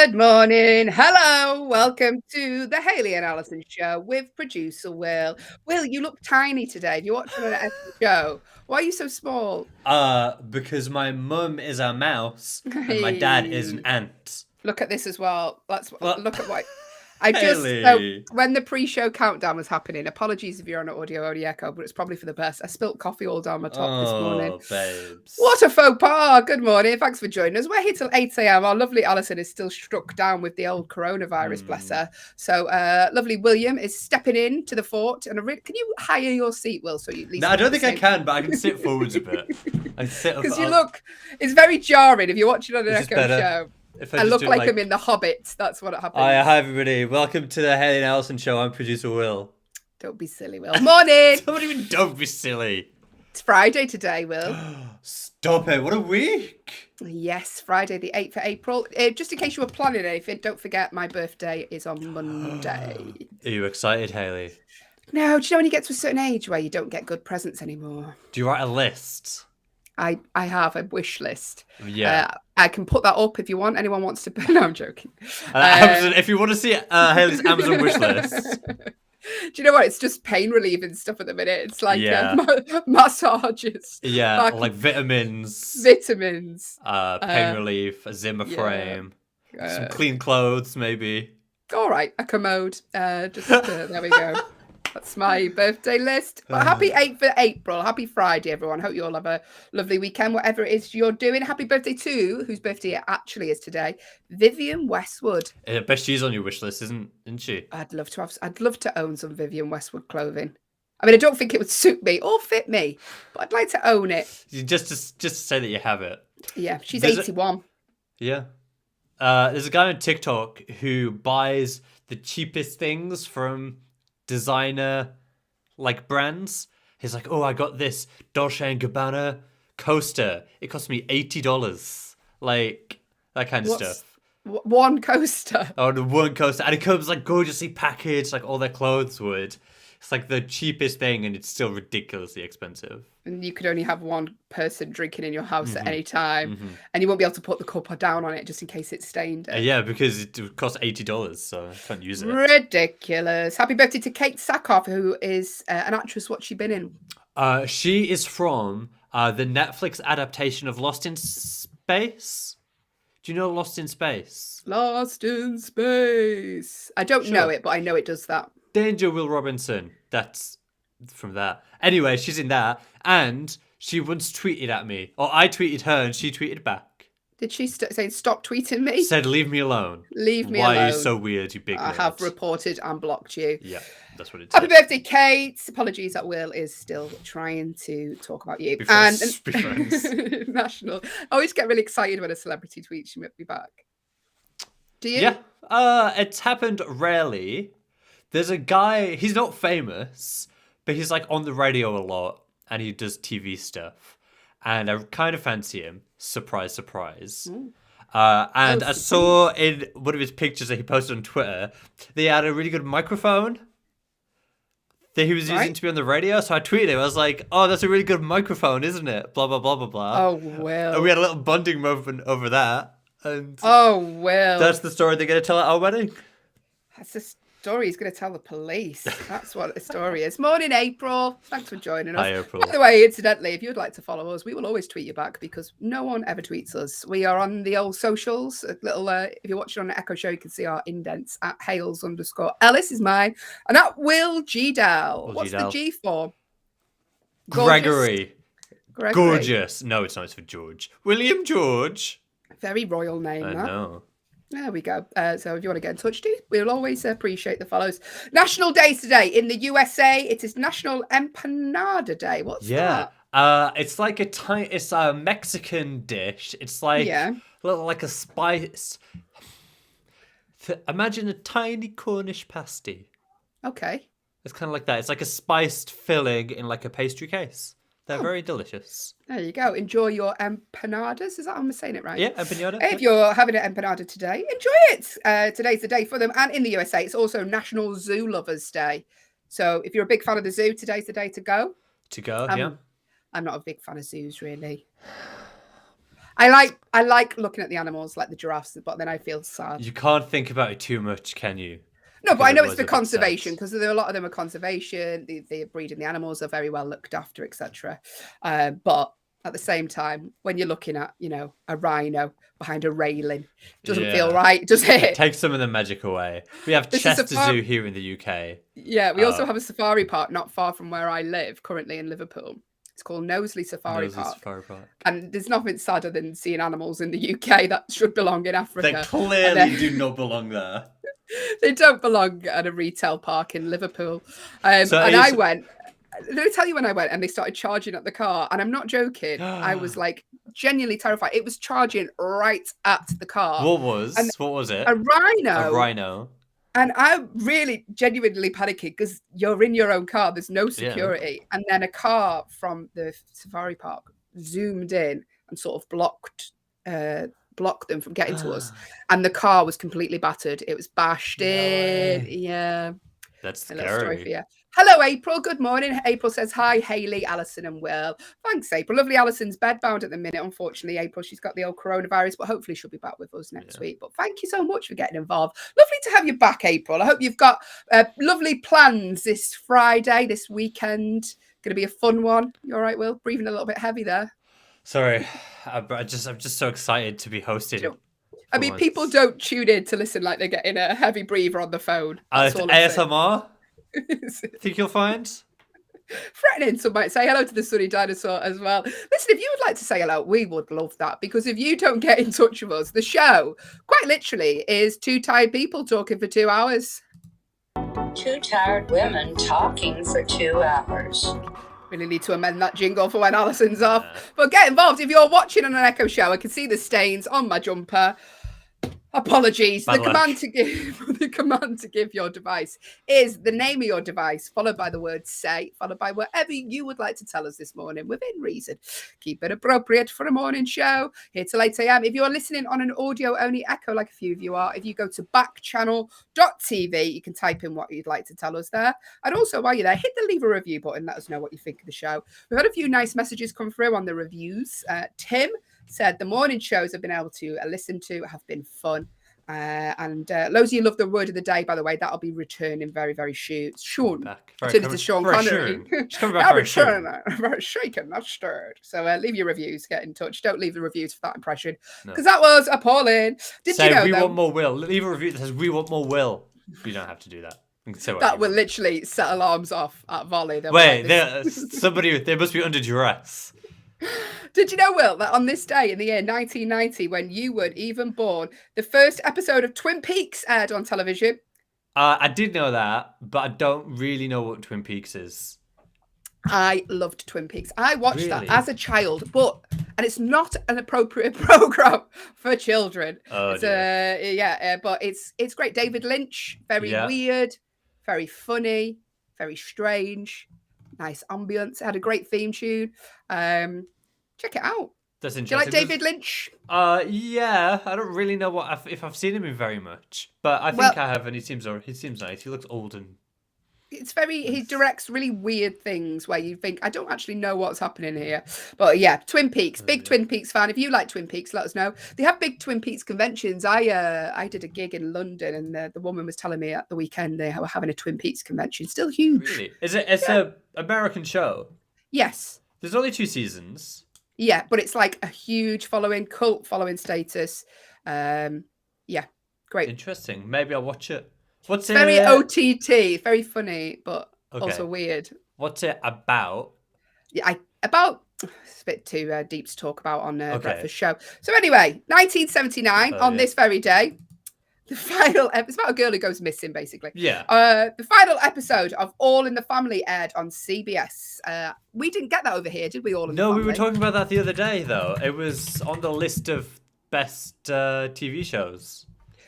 Good morning. Hello. Welcome to the Hayley and Allyson show with producer Will. Will, you look tiny today. You're watching an epic show. Why are you so small? Because my mum is a mouse and my dad is an Hey, ant. look at this as well. Well, Look at what I just so Haley. when the pre-show countdown was happening. Apologies if you're on an audio only echo, but it's probably for the best. I spilt coffee all down my top this morning. Oh, babes. What a faux pas. Good morning. Thanks for joining us. We're here till 8 a.m. Our lovely Allyson is still struck down with the old coronavirus, bless her. So lovely William is stepping in to the fort. And can you hire your seat, Will? So you at least No, I don't think I can, but I can sit forwards a bit. I sit up. because you look, it's very jarring if you're watching on an It's just Echo better show. if I just look do, like I'm in The Hobbit. That's what happens. Hi, everybody. Welcome to the Haley and Allyson show. I'm producer Will. Don't be silly, Will. Morning. Somebody even don't be silly. It's Friday today, Will. Stop it. What a week. Yes, Friday the 8th of April. Just in case you were planning anything, don't forget my birthday is on Monday. Are you excited, Haley? No, do you know when you get to a certain age where you don't get good presents anymore? Do you write a list? I have a wish list. Yeah. I can put that up if you want. Anyone wants to... No, I'm joking. Amazon, if you want to see Haley's Amazon wish list. Do you know what? It's just pain relieving stuff at the minute. It's like massages. Yeah, like vitamins. Vitamins. Pain relief, a Zimmer frame, some clean clothes, maybe. All right, a commode. There we go. That's my birthday list. But happy 8th of April. Happy Friday, everyone. Hope you all have a lovely weekend, whatever it is you're doing. Happy birthday to, whose birthday it actually is today, Vivienne Westwood. I bet she's on your wish list, isn't she? I'd love to own some Vivienne Westwood clothing. I mean, I don't think it would suit me or fit me, but I'd like to own it. Just to say that you have it. Yeah, she's 81. Yeah. There's a guy on TikTok who buys the cheapest things from designer like brands. He's like, oh, I got this Dolce & Gabbana coaster. It cost me $80. Like, that kind of stuff. One coaster? Oh, the one coaster. And it comes like gorgeously packaged, like all their clothes would. It's like the cheapest thing and it's still ridiculously expensive. And you could only have one person drinking in your house at any time. And you won't be able to put the cup down on it just in case it's stained. Yeah, because it would cost $80, so I can't use it. Ridiculous. Happy birthday to Kate Sakhoff, who is an actress. What's she been in? She is from the Netflix adaptation of Lost in Space. Do you know Lost in Space? Lost in Space. I don't know it, but I know it does that. Danger, Will Robinson. That's from that. Anyway, she's in that. And she once tweeted at me. Or I tweeted her and she tweeted back. Did she say, stop tweeting me? Said, leave me alone. Leave me alone. Why are you so weird, you big nerd? I have reported and blocked you. Yeah, that's what it said. Happy birthday, Kate. Apologies that Will is still trying to talk about you. Be friends. National. I always get really excited when a celebrity tweets me back. Do you? Yeah. It's happened rarely. There's a guy, he's not famous, but he's like on the radio a lot and he does TV stuff. And I kind of fancy him. Surprise, surprise. I saw in one of his pictures that he posted on Twitter, they had a really good microphone that he was using to be on the radio. So I tweeted him. I was like, oh, that's a really good microphone, isn't it? Blah, blah, blah, blah, blah. Oh, well. And we had a little bonding moment over that. And that's the story they're going to tell at our wedding. That's the story he's going to tell the police. That's what the story is. Morning, April. Thanks for joining us. Hi, April. By the way, incidentally, if you'd like to follow us, we will always tweet you back because no one ever tweets us. We are on the old socials. A little, if you're watching on the Echo Show, you can see our indents at Hales_Ellis is mine, and at Will G Dell. What's the G for? Gregory. Gorgeous. No, it's not. It's for George. William George. Very royal name. I know. There we go. So if you want to get in touch, we'll always appreciate the follows. National Day today in the USA. It is National Empanada Day. What's that? It's like it's a Mexican dish. It's like like a spice. Imagine a tiny Cornish pasty. Okay. It's kind of like that. It's like a spiced filling in like a pastry case. They're very delicious. There you go. Enjoy your empanadas. Is that how I'm saying it right? Yeah, empanada. If you're having an empanada today, enjoy it. Today's the day for them. And in the USA, it's also National Zoo Lovers Day. So if you're a big fan of the zoo, today's the day to go. Yeah. I'm not a big fan of zoos, really. I like looking at the animals, like the giraffes, but then I feel sad. You can't think about it too much, can you? No, but I know it's Otherwise for you'll get conservation sad. because a lot of them are conservation. The breeding the animals are very well looked after, etc. But at the same time, when you're looking at a rhino behind a railing, it doesn't feel Yeah. right, does It it? takes some of the magic away. We have This is a Chester Zoo farm. here in the UK. Yeah, we also Uh, have a safari park not far from where I live, currently in Liverpool. It's called Knowsley Safari Knowsley Park. Safari Park. And there's nothing sadder than seeing animals in the UK that should belong in Africa. They clearly do not belong there. They don't belong at a retail park in Liverpool. So and I went, let me tell you when I went and they started charging at the car. And I'm not joking. I was like genuinely terrified. It was charging right at the car. What was it? A rhino. A rhino. And I'm really genuinely panicking because you're in your own car. There's no security. Yeah. And then a car from the safari park zoomed in and sort of blocked them from getting to us. And the car was completely battered. It was bashed in. Yeah. That's a little story for scary. you. Hello, April. Good morning. April says, hi, Hayley, Allyson, and Will. Thanks, April. Lovely Allison's bedbound at the minute. Unfortunately, April, she's got the old coronavirus, but hopefully she'll be back with us next week. But thank you so much for getting involved. Lovely to have you back, April. I hope you've got lovely plans this Friday, this weekend. Going to be a fun one. You all right, Will? Breathing a little bit heavy there. Sorry. I'm just so excited to be hosted. I mean, people don't tune in to listen like they're getting a heavy breather on the phone. It's ASMR. Think you'll find? Threatening, some might say. Hello to the sunny dinosaur as well. Listen, if you would like to say hello, we would love that, because if you don't get in touch with us, the show quite literally is two tired people talking for 2 hours. Two tired women talking for 2 hours. Really need to amend that jingle for when Allison's off. But get involved. If you're watching on an Echo show, I can see the stains on my jumper. Apologies. The command to give your device is the name of your device, followed by the word say, followed by whatever you would like to tell us this morning within reason. Keep it appropriate for a morning show. Here till 8 a.m. If you're listening on an audio-only Echo, like a few of you are, if you go to backchannel.tv, you can type in what you'd like to tell us there. And also, while you're there, hit the leave a review button. Let us know what you think of the show. We've had a few nice messages come through on the reviews. Tim said the morning shows I've been able to listen to have been fun. And loads of you love the word of the day, by the way. That'll be returning very, very soon. Sean. Turn it to Sean Connery. Very shaken, not stirred. So leave your reviews, get in touch. Don't leave the reviews for that impression, because that was appalling. Did you know, we want more Will. Leave a review that says we want more Will. You don't have to do that. That will literally set alarms off at volley. Wait, they must be under duress. Did you know, Will, that on this day in the year 1990, when you weren't even born, the first episode of Twin Peaks aired on television? I did know that, but I don't really know what Twin Peaks is. I loved Twin Peaks. I watched that as a child, and it's not an appropriate program for children. Oh, but it's great. David Lynch, very weird, very funny, very strange. Nice ambience. It had a great theme tune. Check it out. That's interesting. Do you like David Lynch? Yeah. I don't really know if I've seen him in very much, but I think I have, and he seems nice. He looks old and. He directs really weird things where you think, I don't actually know what's happening here. But yeah, Twin Peaks, Twin Peaks fan. If you like Twin Peaks, let us know. They have big Twin Peaks conventions. I did a gig in London, and the woman was telling me at the weekend they were having a Twin Peaks convention. Still huge. Really? It's an American show? Yes. There's only 2 seasons. Yeah, but it's like a huge following, cult following status. Yeah, great. Interesting. Maybe I'll watch it. What's it? Very OTT, very funny, but also weird. What's it about? Yeah, it's a bit too deep to talk about on Breakfast Show. So anyway, 1979, on this very day, the final it's about a girl who goes missing, basically. Yeah. The final episode of All in the Family aired on CBS. We didn't get that over here, did we? All in the Family? No, we were talking about that the other day, though. It was on the list of best TV shows.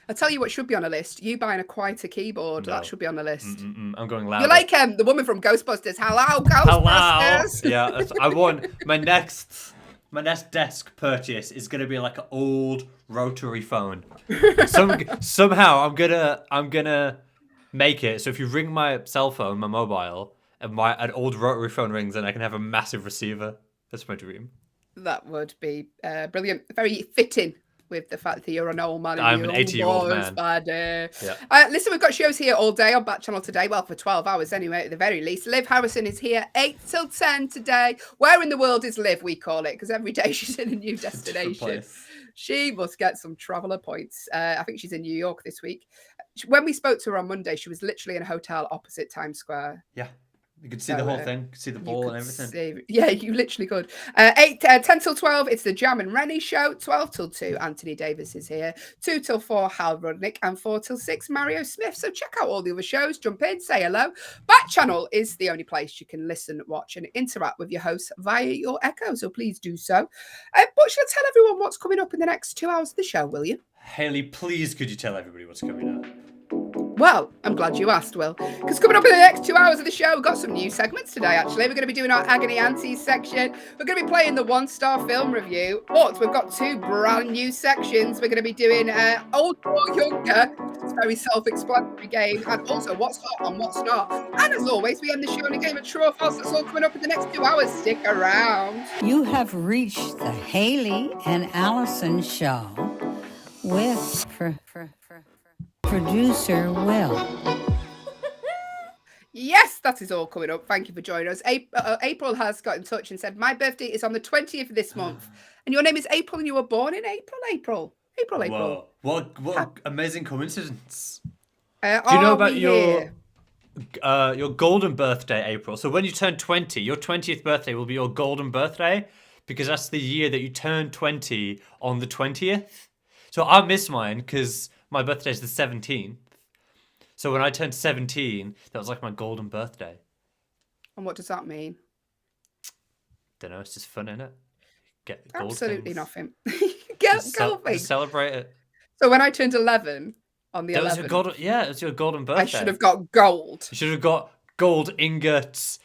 I'll tell you what should be on a list. You buying a quieter keyboard. No. That should be on the list. I'm going loud. You're like the woman from Ghostbusters. Hello, Ghostbusters. Hello. Yeah, I want my next desk purchase is going to be like an old rotary phone. Somehow I'm gonna make it so if you ring my cell phone, my mobile, and an old rotary phone rings, and I can have a massive receiver. That's my dream. That would be brilliant. Very fitting with the fact that you're an old man. I'm an 80-year-old man. Yeah. Listen, we've got shows here all day on Backchannel today. Well, for 12 hours anyway, at the very least. Liv Harrison is here 8 till 10 today. Where in the world is Liv, we call it, because every day she's in a new destination. She must get some traveller points. I think she's in New York this week. When we spoke to her on Monday, she was literally in a hotel opposite Times Square. Yeah. You could see the whole thing, see the ball and everything. Yeah, you literally could. 10 till 12, it's the Jam and Rennie show. 12 till 2, Anthony Davis is here. 2 till 4, Hal Rudnick. And 4 till 6, Mario Smith. So check out all the other shows. Jump in, say hello. Backchannel is the only place you can listen, watch, and interact with your hosts via your Echo. So please do so. But shall I tell everyone what's coming up in the next 2 hours of the show, will you? Hayley, please could you tell everybody what's coming up? Well, I'm glad you asked, Will. Because coming up in the next 2 hours of the show, we've got some new segments today, actually. We're going to be doing our Agony Aunties section. We're going to be playing the one-star film review. But we've got 2 brand new sections. We're going to be doing Old or Younger. It's a very self-explanatory game. And also, what's hot and what's not. And as always, we end the show in a game of true or false. That's all coming up in the next 2 hours. Stick around. You have reached the Hayley and Allyson show with producer Will. Yes, that is all coming up. Thank you for joining us. April has got in touch and said, my birthday is on the 20th of this month. And your name is April and you were born in April. Whoa. What amazing coincidence. Do you know about your golden birthday, April? So when you turn 20, your 20th birthday will be your golden birthday because that's the year that you turn 20 on the 20th. So I miss mine because my birthday is the 17th. So when I turned 17, that was like my golden birthday. And what does that mean? Don't know. It's just fun, isn't it? Get gold Absolutely things. nothing. Get gold things. Celebrate it. So when I turned 11 on the 11th. Was your golden, it was your golden birthday. I should have got gold. You should have got gold ingots,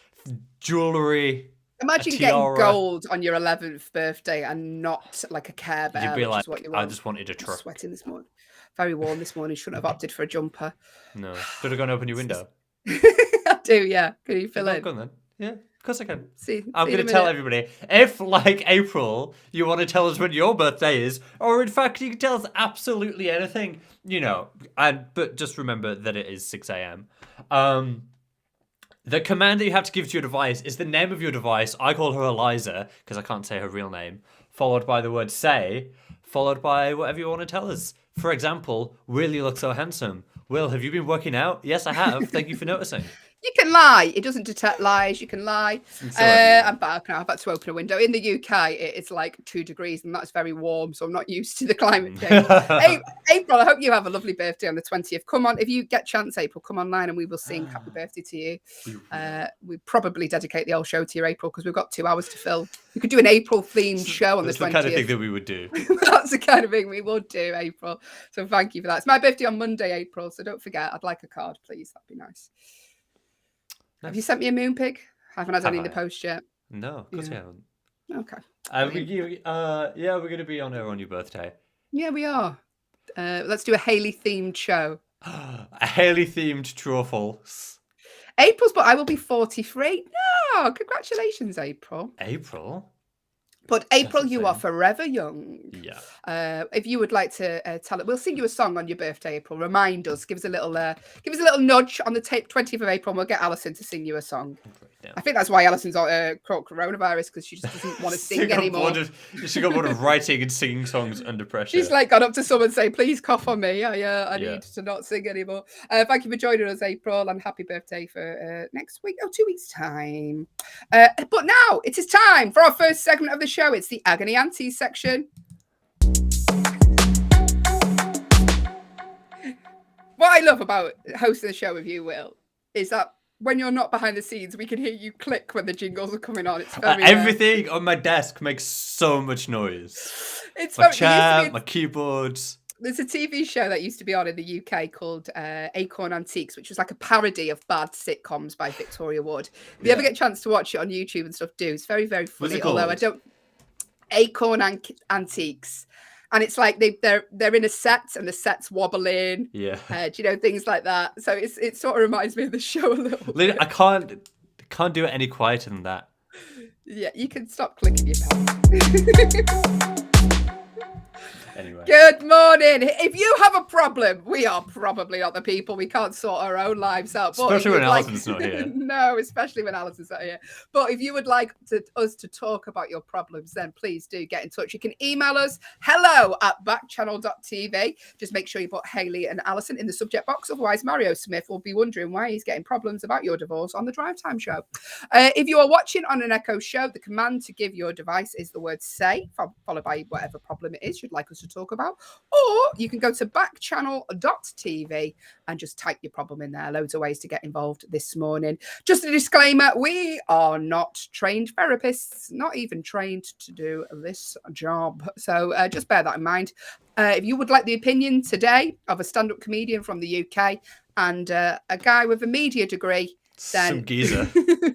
jewellery. Imagine getting gold on your 11th birthday and not like a Care Bear. You'd be like, what you want. I just wanted a truck. I'm sweating this morning. Very warm this morning. Shouldn't have opted for a jumper. No. Should have gone open your window. I do, yeah. Can you fill in? Go on then. Yeah, of course I can. I'm going to tell everybody, if, like April, you want to tell us when your birthday is, or in fact, you can tell us absolutely anything, but just remember that it is 6 a.m. The command that you have to give to your device is the name of your device. I call her Eliza, because I can't say her real name, followed by the word say, followed by whatever you want to tell us. For example, Will, you look so handsome. Will, have you been working out? Yes, I have. Thank you for noticing. You can lie. It doesn't detect lies. You can lie. I'm back now. I've had to open a window. In the UK, it's like 2 degrees, and that's very warm, so I'm not used to the climate change. April, I hope you have a lovely birthday on the 20th. Come on, if you get a chance, April, come online and we will sing happy birthday to you. We probably dedicate the whole show to you, April, because we've got 2 hours to fill. We could do an April-themed show on the 20th. That's the kind of thing that we would do. That's the kind of thing we would do, April. So thank you for that. It's my birthday on Monday, April, so don't forget. I'd like a card, please. That'd be nice. Have you sent me a moon pig? I haven't had any in the post yet. No, of course you haven't. Okay. We're going to be on air on your birthday. Yeah, we are. Let's do a Hayley-themed show. A Hayley-themed true or false. April's, but I will be 43. No, congratulations, April. April? But April, you are forever young. Yeah. If you would like to tell it, we'll sing you a song on your birthday, April. Remind us, give us a little nudge on the 20th of April, and we'll get Allyson to sing you a song. I think that's why Allison's caught coronavirus, because she just doesn't want to sing anymore. She got bored of writing and singing songs under pressure. She's like gone up to someone and say, "Please cough on me. I need to not sing anymore." Thank you for joining us, April, and happy birthday for next week. 2 weeks' time. But now it is time for our first segment of the show. It's the Agony Aunties section. What I love about hosting the show with you, Will, is that when you're not behind the scenes, we can hear you click when the jingles are coming on. It's very everything on my desk makes so much noise. It's my chair, my keyboards. There's a TV show that used to be on in the UK called Acorn Antiques, which was like a parody of bad sitcoms by Victoria Wood. If you ever get a chance to watch it on YouTube and stuff, do. It's very, very funny. Although I don't. Acorn Antiques. And it's like they're in a set and the set's wobbling. Yeah. Things like that. So it sort of reminds me of the show a little bit. I can't do it any quieter than that. Yeah, you can stop clicking your pen. Anyway. Good morning. If you have a problem, we are probably not the people. We can't sort our own lives out. But Especially when Allison's not here. No, especially when Allison's not here. But if you would like us to talk about your problems, then please do get in touch. You can email us hello@backchannel.tv. Just make sure you put Hayley and Allyson in the subject box. Otherwise, Mario Smith will be wondering why he's getting problems about your divorce on the Drive Time show. If you are watching on an Echo show, the command to give your device is the word say, followed by whatever problem it is you'd like us to talk about. Or you can go to backchannel.tv and just type your problem in there. Loads of ways to get involved this morning. Just a disclaimer, we are not trained therapists, not even trained to do this job. So just bear that in mind. If you would like the opinion today of a stand-up comedian from the UK and a guy with a media degree, then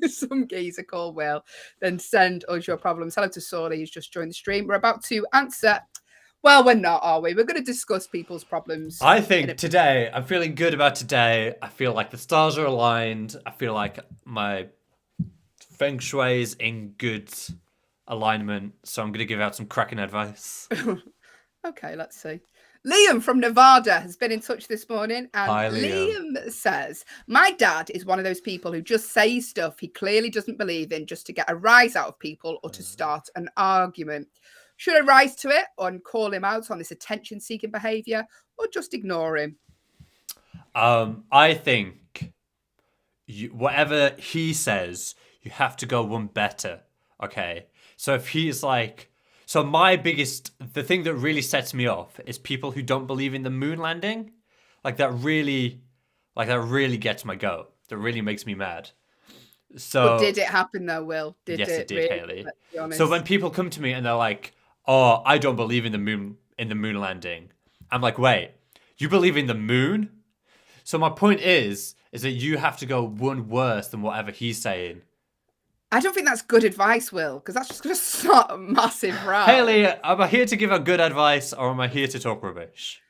some geezer called Will, then send us your problems. Hello to Sawley, who's just joined the stream. We're about to answer. Well, we're not, are we? We're going to discuss people's problems. I think today, I'm feeling good about today. I feel like the stars are aligned. I feel like my feng shui is in good alignment. So I'm going to give out some cracking advice. Okay, let's see. Liam from Nevada has been in touch this morning. And Hi, Liam. Liam says, my dad is one of those people who just says stuff he clearly doesn't believe in just to get a rise out of people or to start an argument. Should I rise to it and call him out on this attention-seeking behaviour or just ignore him? I think whatever he says, you have to go one better, okay? So if he's like... So the thing that really sets me off is people who don't believe in the moon landing. That really gets my goat. That really makes me mad. So but did it happen though, Will? Yes, it did, really? Hayley. So when people come to me and they're like, oh, I don't believe in the moon landing. I'm like, wait, you believe in the moon? So my point is that you have to go one worse than whatever he's saying. I don't think that's good advice, Will, because that's just going to start a massive row. Hayley, am I here to give a good advice or am I here to talk rubbish?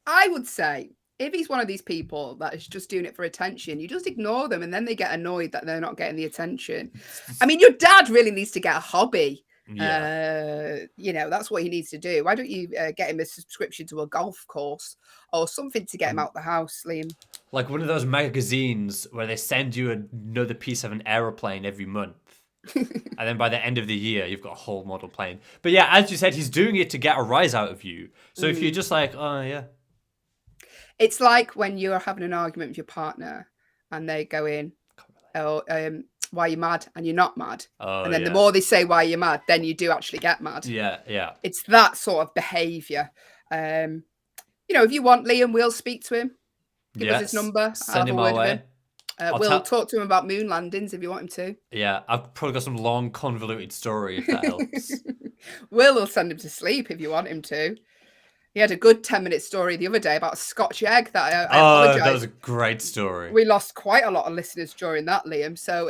I would say if he's one of these people that is just doing it for attention, you just ignore them and then they get annoyed that they're not getting the attention. I mean, your dad really needs to get a hobby. Yeah. That's what he needs to do. Why don't you get him a subscription to a golf course or something to get him out the house, Liam? Like one of those magazines where they send you another piece of an aeroplane every month. And then by the end of the year, you've got a whole model plane. But yeah, as you said, he's doing it to get a rise out of you. So if you're just like, oh, yeah. It's like when you're having an argument with your partner and they go in, why are you mad? And you're not mad. Oh, and then the more they say why you're mad, then you do actually get mad. Yeah. It's that sort of behaviour. If you want, Liam, we'll speak to him. Give us his number. Send him our way. We'll talk to him about moon landings if you want him to. Yeah, I've probably got some long, convoluted story if that helps. Will send him to sleep if you want him to. He had a good 10-minute story the other day about a Scotch egg that I apologise. That was a great story. We lost quite a lot of listeners during that, Liam. So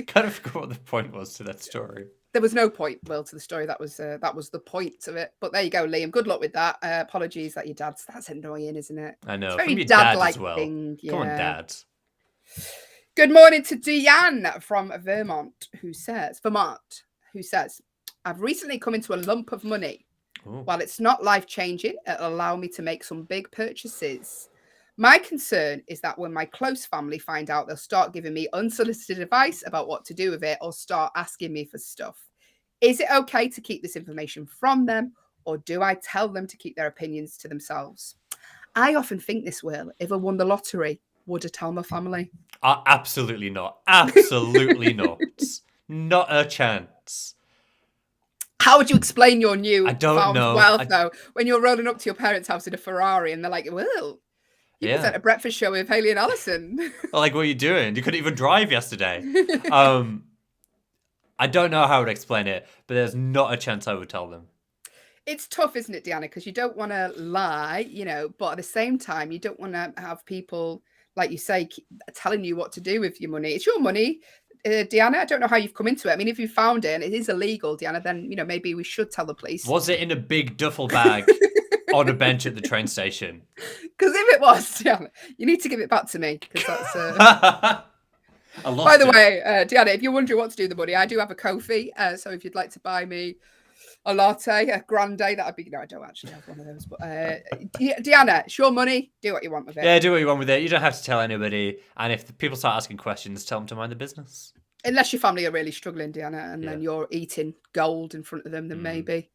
kind of forgot what the point was to that story. There was no point, Will, to the story. That was the point of it. But there you go, Liam. Good luck with that. Apologies that your dad's... That's annoying, isn't it? I know. It's very from your dad dad-like as well. thing. Yeah. Come on, Dad. Good morning to Deanne from Vermont, who says, I've recently come into a lump of money. Ooh. While it's not life-changing, it'll allow me to make some big purchases. My concern is that when my close family find out, they'll start giving me unsolicited advice about what to do with it or start asking me for stuff. Is it okay to keep this information from them, or do I tell them to keep their opinions to themselves? I often think this, Will, if I won the lottery, would I tell my family? Absolutely not. Absolutely not. Not a chance. How would you explain your new found wealth, though, when you're rolling up to your parents' house in a Ferrari and they're like, well, you present a breakfast show with Hayley and Allyson. Like, what are you doing? You couldn't even drive yesterday. I don't know how I would explain it, but there's not a chance I would tell them. It's tough, isn't it, Deanna? Because you don't want to lie, but at the same time, you don't want to have people, like you say, telling you what to do with your money. It's your money. Deanna, I don't know how you've come into it. I mean, if you found it and it is illegal, Deanna, then, maybe we should tell the police. Was it in a big duffel bag on a bench at the train station? Because if it was, Deanna, you need to give it back to me. Because that's... By the way, Deanna, if you're wondering what to do with the money, I do have a Ko-fi. So if you'd like to buy me a latte, a grande, that'd be... No, I don't actually have one of those. But Deanna, it's your money. Do what you want with it. Yeah, do what you want with it. You don't have to tell anybody. And if the people start asking questions, tell them to mind the business. Unless your family are really struggling, Deanna, and then you're eating gold in front of them, then maybe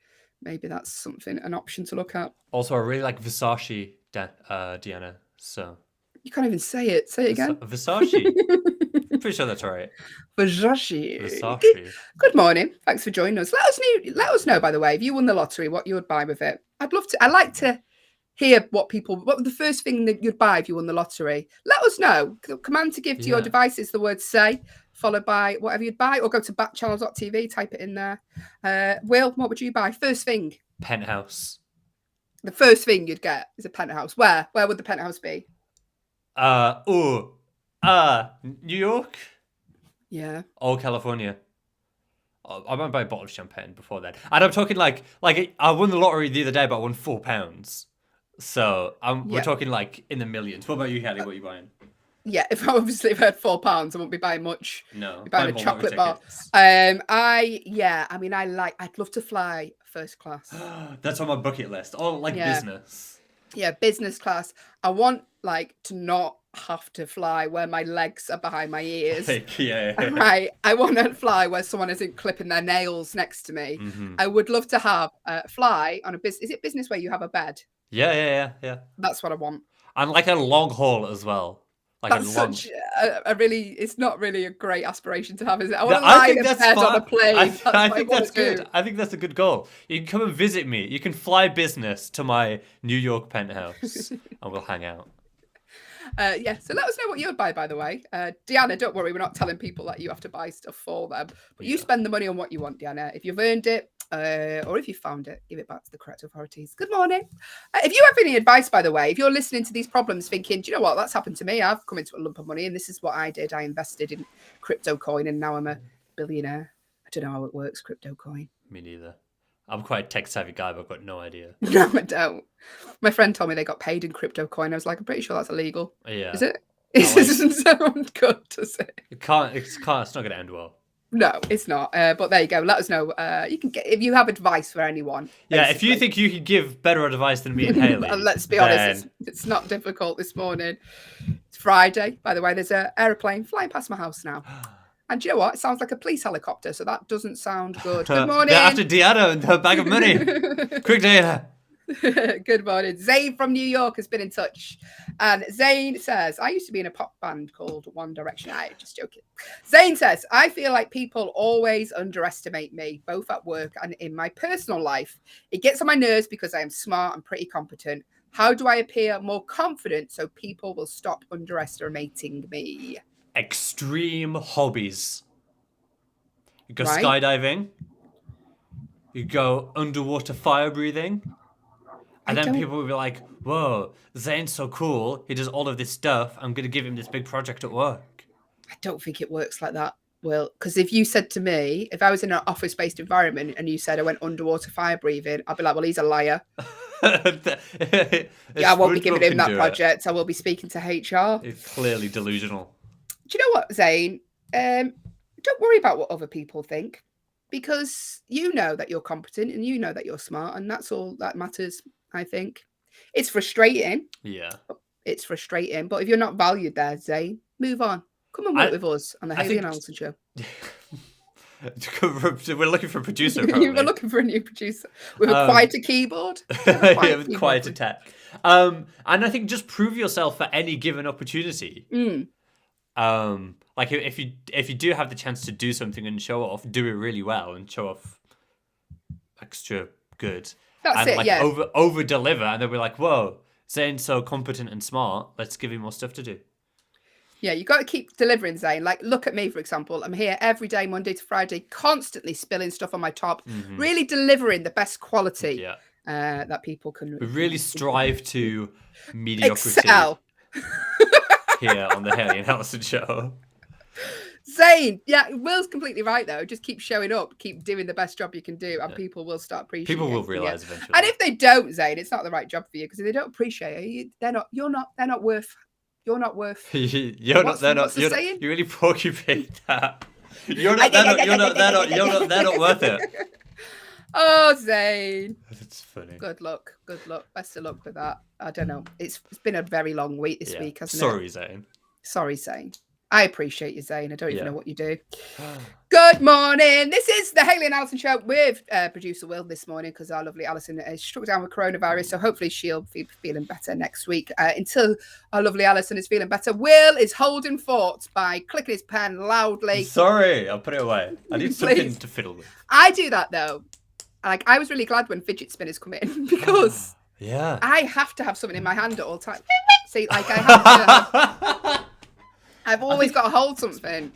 that's something, an option to look at. Also, I really like Versace, Deanna. So you can't even say it. Say it again. Versace. Pretty sure that's right. Versace. Good morning. Thanks for joining us. Let us know, by the way, if you won the lottery, what you would buy with it. I'd like to hear what the first thing that you'd buy if you won the lottery. Let us know. Command to give to your device is the word say, followed by whatever you'd buy, or go to backchannel.tv, type it in there. Will, what would you buy? First thing. Penthouse. The first thing you'd get is a penthouse. Where? Where would the penthouse be? New York? Yeah. Or California. I might buy a bottle of champagne before then. And I'm talking like I won the lottery the other day, but I won £4. So we're talking like in the millions. What about you, Hayley? What are you buying? Yeah, if I had £4, I wouldn't be buying much. No, be buying a chocolate bar. I'd love to fly first class. That's on my bucket list. Oh, business. Yeah, business class. I want to not have to fly where my legs are behind my ears. Right. I want to fly where someone isn't clipping their nails next to me. Mm-hmm. I would love to have fly on a business. Is it business where you have a bed? Yeah. That's what I want. And like a long haul as well. That's such a really, it's not really a great aspiration to have, is it? I want to lie in a bed on a plane. I think that's good. I think that's a good goal. You can come and visit me. You can fly business to my New York penthouse and we'll hang out. So let us know what you would buy, by the way. Deanna, don't worry, we're not telling people that you have to buy stuff for them. But you spend the money on what you want, Deanna. If you've earned it, or if you found it, give it back to the correct authorities. Good morning. If you have any advice, by the way, if you're listening to these problems thinking, do you know what, that's happened to me. I've come into a lump of money and this is what I did. I invested in crypto coin and now I'm a billionaire. I don't know how it works, crypto coin. Me neither. I'm quite a tech savvy guy, but I've got no idea. No, I don't. My friend told me they got paid in crypto coin. I was like, I'm pretty sure that's illegal. Yeah. Is it? It doesn't sound good, does it? It's not going to end well. No, it's not. But there you go. Let us know. You can get if you have advice for anyone. Yeah, basically. If you think you could give better advice than me and Hayley. Let's be honest, it's not difficult this morning. It's Friday, by the way. There's an aeroplane flying past my house now. And do you know what? It sounds like a police helicopter, so that doesn't sound good. Good morning. They're after Deanna and her bag of money. Quick, Deanna. Good morning. Zane from New York has been in touch. And Zane says, I used to be in a pop band called One Direction. I just joking. Zane says, I feel like people always underestimate me, both at work and in my personal life. It gets on my nerves because I am smart and pretty competent. How do I appear more confident so people will stop underestimating me? Extreme hobbies. You go skydiving. You go underwater fire breathing. And then people will be like, whoa, Zane's so cool. He does all of this stuff. I'm going to give him this big project at work. I don't think it works like that, Will. Because if you said to me, if I was in an office-based environment and you said I went underwater fire breathing, I'd be like, well, he's a liar. I won't be giving him that project. I will be speaking to HR. It's clearly delusional. Do you know what, Zane? Don't worry about what other people think. Because you know that you're competent and you know that you're smart. And that's all that matters, I think. It's frustrating. Yeah. It's frustrating. But if you're not valued there, Zane, move on. Come and work with us on the Hayley and Allyson show. We're looking for a producer, We're looking for a new producer. With a quieter keyboard. With quieter tech. And I think just prove yourself for any given opportunity. Like if you do have the chance to do something and show off, do it really well and show off extra good. That's it, over deliver, and they'll be like, whoa, Zane's so competent and smart, let's give him more stuff to do. Yeah, you got to keep delivering, Zane. Like, look at me, for example. I'm here every day, Monday to Friday, constantly spilling stuff on my top, really delivering the best quality that people can. We really strive to mediocrity. Excel. Here on the Hayley and Allyson show. Zane, yeah, Will's completely right, though. Just keep showing up, keep doing the best job you can do, and people will start appreciating it. People will realise eventually. And if they don't, Zane, it's not the right job for you, because if they don't appreciate it, they're not You're not worth. You're not. They're what's not. the saying? You really porcupine that. You're not. They're not. You're not. They're not. You're not. They're not worth it. Oh, Zane. That's funny. Good luck. Good luck. Best of luck with that. I don't know. It's been a very long week this week, hasn't it? Sorry, Zane. Sorry, Zane. I appreciate you, Zane. I don't even Yeah. know what you do. Good morning. This is the Hayley and Allyson show with producer Will this morning because our lovely Allyson is struck down with coronavirus. So hopefully she'll be feeling better next week. Until our lovely Allyson is feeling better, Will is holding fort by clicking his pen loudly. Sorry, I'll put it away. I need something Please. to fiddle with. I do that though. Like I was really glad when fidget spinners come in because Yeah. I have to have something in my hand at all times. See, like I have to have, I've always got to hold something.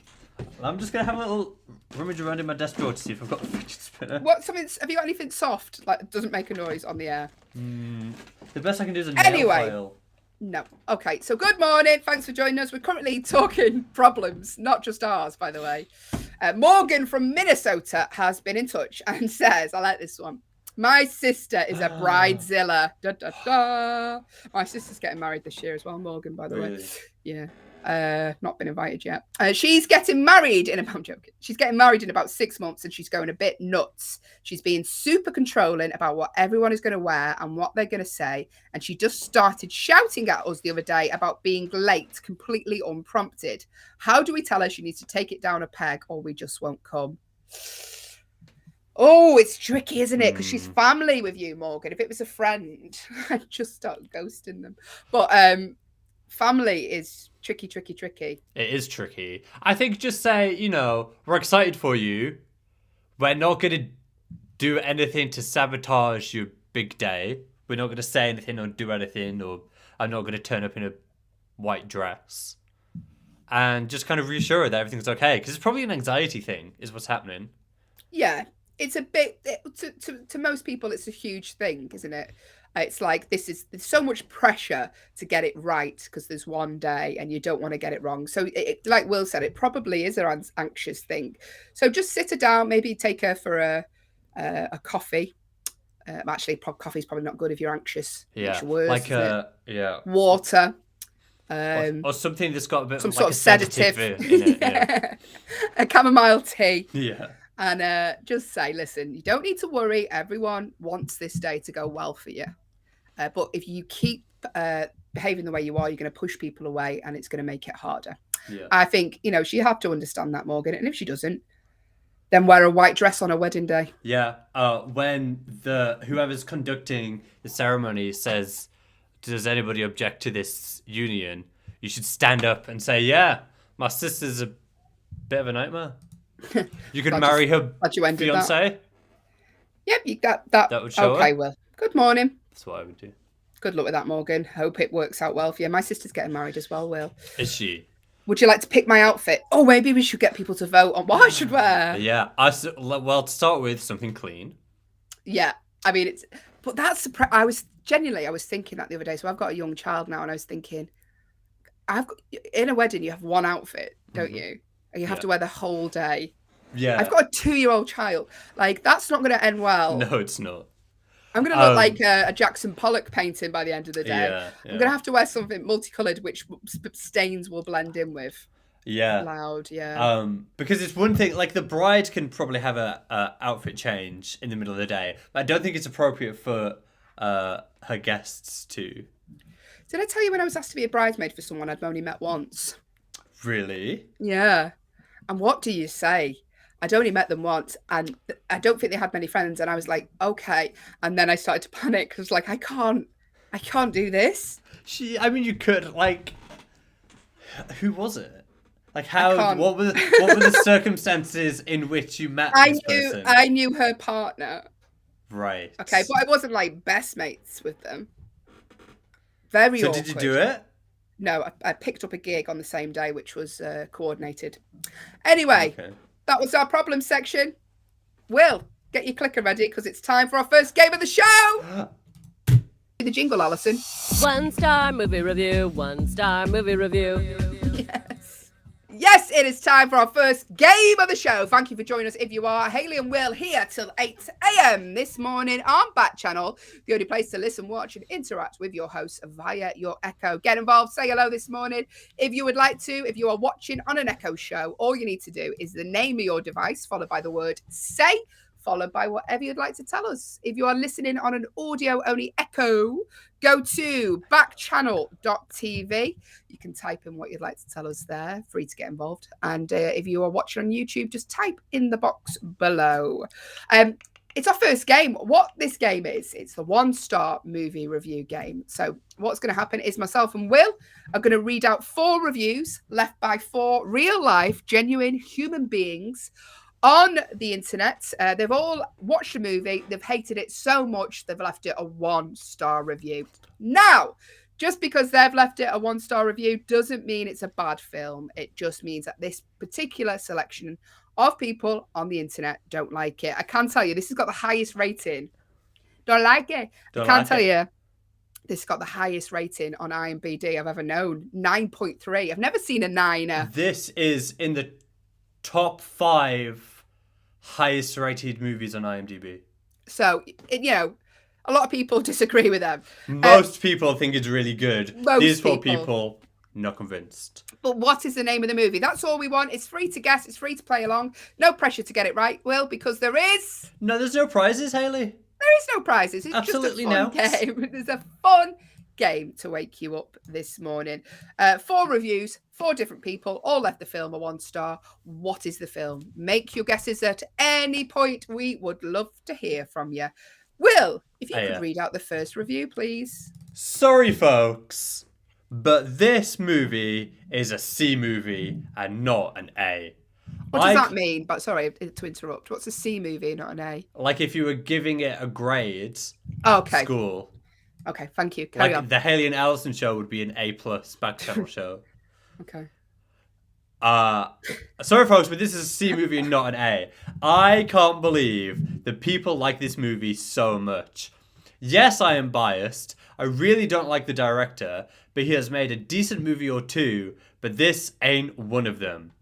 I'm just gonna have a little rummage around in my desk drawer to see if I've got a fidget spinner. What something? Have you got anything soft like doesn't make a noise on the air? The best I can do is a nail Anyway. file. No. Okay. So good morning. Thanks for joining us. We're currently talking problems, not just ours, by the way. Morgan from Minnesota has been in touch and says, I like this one. My sister is a bridezilla. Da, da, da. My sister's getting married this year as well, Morgan, by the way. Really? Yeah. Not been invited yet. She's getting married I'm joking. She's getting married in about 6 months and she's going a bit nuts. She's being super controlling about what everyone is going to wear and what they're going to say. And she just started shouting at us the other day about being late, completely unprompted. How do we tell her she needs to take it down a peg or we just won't come? Oh, it's tricky, isn't it? Because she's family with you, Morgan. If it was a friend, I'd just start ghosting them. But family is tricky. It is tricky. I think just say, we're excited for you. We're not going to do anything to sabotage your big day. We're not going to say anything or do anything, or I'm not going to turn up in a white dress. And just kind of reassure her that everything's okay. Because it's probably an anxiety thing, is what's happening. Yeah, it's a bit, to most people, it's a huge thing, isn't it? It's like there's so much pressure to get it right because there's one day and you don't want to get it wrong. So like Will said, it probably is an anxious thing. So just sit her down, maybe take her for a coffee. Actually, coffee's probably not good if you're anxious. Yeah, It's worse, like water. Or something that's got a bit some of sort like of a sedative. in it. Yeah. A chamomile tea. Yeah. And just say, listen, you don't need to worry. Everyone wants this day to go well for you. But if you keep behaving the way you are, you're going to push people away and it's going to make it harder. Yeah. I think, she have to understand that, Morgan. And if she doesn't, then wear a white dress on her wedding day. Yeah. When whoever's conducting the ceremony says, does anybody object to this union? You should stand up and say, yeah, my sister's a bit of a nightmare. You could marry her fiance. Yep, you got that. That would show okay, her. Well, good morning. That's what I would do. Good luck with that, Morgan. Hope it works out well for you. My sister's getting married as well, Will. Is she? Would you like to pick my outfit? Oh, maybe we should get people to vote on what I should wear. Yeah. Well, to start with, something clean. Yeah. I mean, but that's I was thinking that the other day. So I've got a young child now and I was thinking, in a wedding, you have one outfit, don't you? And you have to wear the whole day. Yeah. I've got a 2-year-old child. Like, that's not going to end well. No, it's not. I'm going to look like a Jackson Pollock painting by the end of the day. Yeah. I'm going to have to wear something multicolored, which stains will blend in with. Yeah. Loud, yeah. Because it's one thing, like the bride can probably have a outfit change in the middle of the day, but I don't think it's appropriate for her guests to. Did I tell you when I was asked to be a bridesmaid for someone I'd only met once? Really? Yeah. And what do you say? I'd only met them once and I don't think they had many friends. And I was like, okay. And then I started to panic because I was like, I can't do this. You could, like, who was it? Like, what were the circumstances in which you met this person? I knew her partner. Right. Okay, but I wasn't like best mates with them. Very awkward. Did you do it? No, I picked up a gig on the same day, which was coordinated. Anyway, That was our problem section. Will, get your clicker ready because it's time for our first game of the show. The jingle, Allyson. 1-star movie review. 1-star movie review. Yes. Yes, it is time for our first game of the show. Thank you for joining us. If you are, Hayley and Will here till 8 a.m. this morning on Backchannel, the only place to listen, watch, and interact with your hosts via your Echo. Get involved, say hello this morning. If you would like to, if you are watching on an Echo show, all you need to do is the name of your device, followed by the word say, followed by whatever you'd like to tell us. If you are listening on an audio-only Echo, go to backchannel.tv. You can type in what you'd like to tell us there. Free to get involved. And if you are watching on YouTube, just type in the box below. It's our first game. What this game is, it's the 1-star movie review game. So what's going to happen is myself and Will are going to read out 4 reviews left by 4 real-life, genuine human beings on the internet. They've all watched the movie. They've hated it so much, they've left it a 1-star review. Now, just because they've left it a 1-star review doesn't mean it's a bad film. It just means that this particular selection of people on the internet don't like it. I can tell you, this has got the highest rating. Don't like it. I can tell you, this has got the highest rating on IMDb I've ever known. 9.3. I've never seen a 9er. This is in the top 5 highest rated movies on IMDb. So, a lot of people disagree with them. Most people think it's really good. These 4 people, people, not convinced. But what is the name of the movie? That's all we want. It's free to guess. It's free to play along. No pressure to get it right, Will, because there is... No, there's no prizes, Hayley. There is no prizes. It's Absolutely just a fun game. There's a fun game to wake you up this morning. 4 reviews, 4 different people, all left the film a 1-star. What is the film? Make your guesses at any point. We would love to hear from you. Will, if you could read out the first review, please. Sorry, folks, but this movie is a C movie and not an A. What does that mean? But sorry to interrupt. What's a C movie, not an A? Like if you were giving it a grade at school. Okay, thank you. Carry on. The Hayley and Allyson show would be an A+ Backchannel show. Okay. Sorry, folks, but this is a C movie and not an A. I can't believe that people like this movie so much. Yes, I am biased. I really don't like the director, but he has made a decent movie or 2, but this ain't one of them.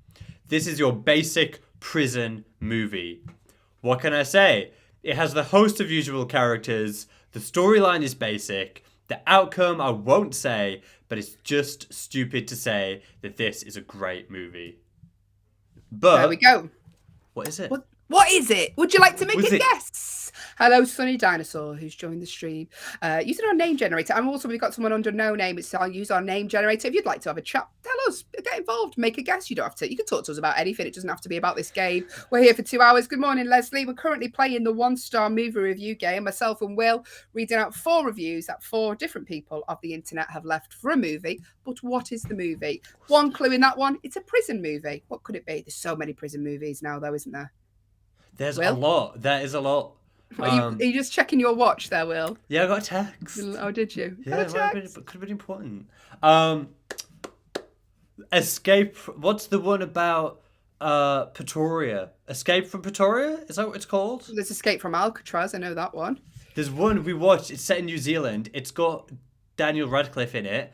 This is your basic prison movie. What can I say? It has the host of usual characters. The storyline is basic. The outcome I won't say, but it's just stupid to say that this is a great movie. But there we go. What is it? What is it? Would you like to make a guess? Hello, Sunny Dinosaur, who's joined the stream. Using our name generator. And also, we've got someone under no name. I'll use our name generator. If you'd like to have a chat, tell us. Get involved. Make a guess. You don't have to. You can talk to us about anything. It doesn't have to be about this game. We're here for 2 hours. Good morning, Leslie. We're currently playing the 1-star movie review game. Myself and Will reading out 4 reviews that 4 different people of the internet have left for a movie. But what is the movie? One clue in that one. It's a prison movie. What could it be? There's so many prison movies now, though, isn't there? There's a lot. There is a lot. Are you just checking your watch there, Will? Yeah, I got a text. Oh, did you? Yeah, it could have been important. Escape. What's the one about Pretoria? Escape from Pretoria? Is that what it's called? There's Escape from Alcatraz. I know that one. There's one we watched. It's set in New Zealand. It's got Daniel Radcliffe in it,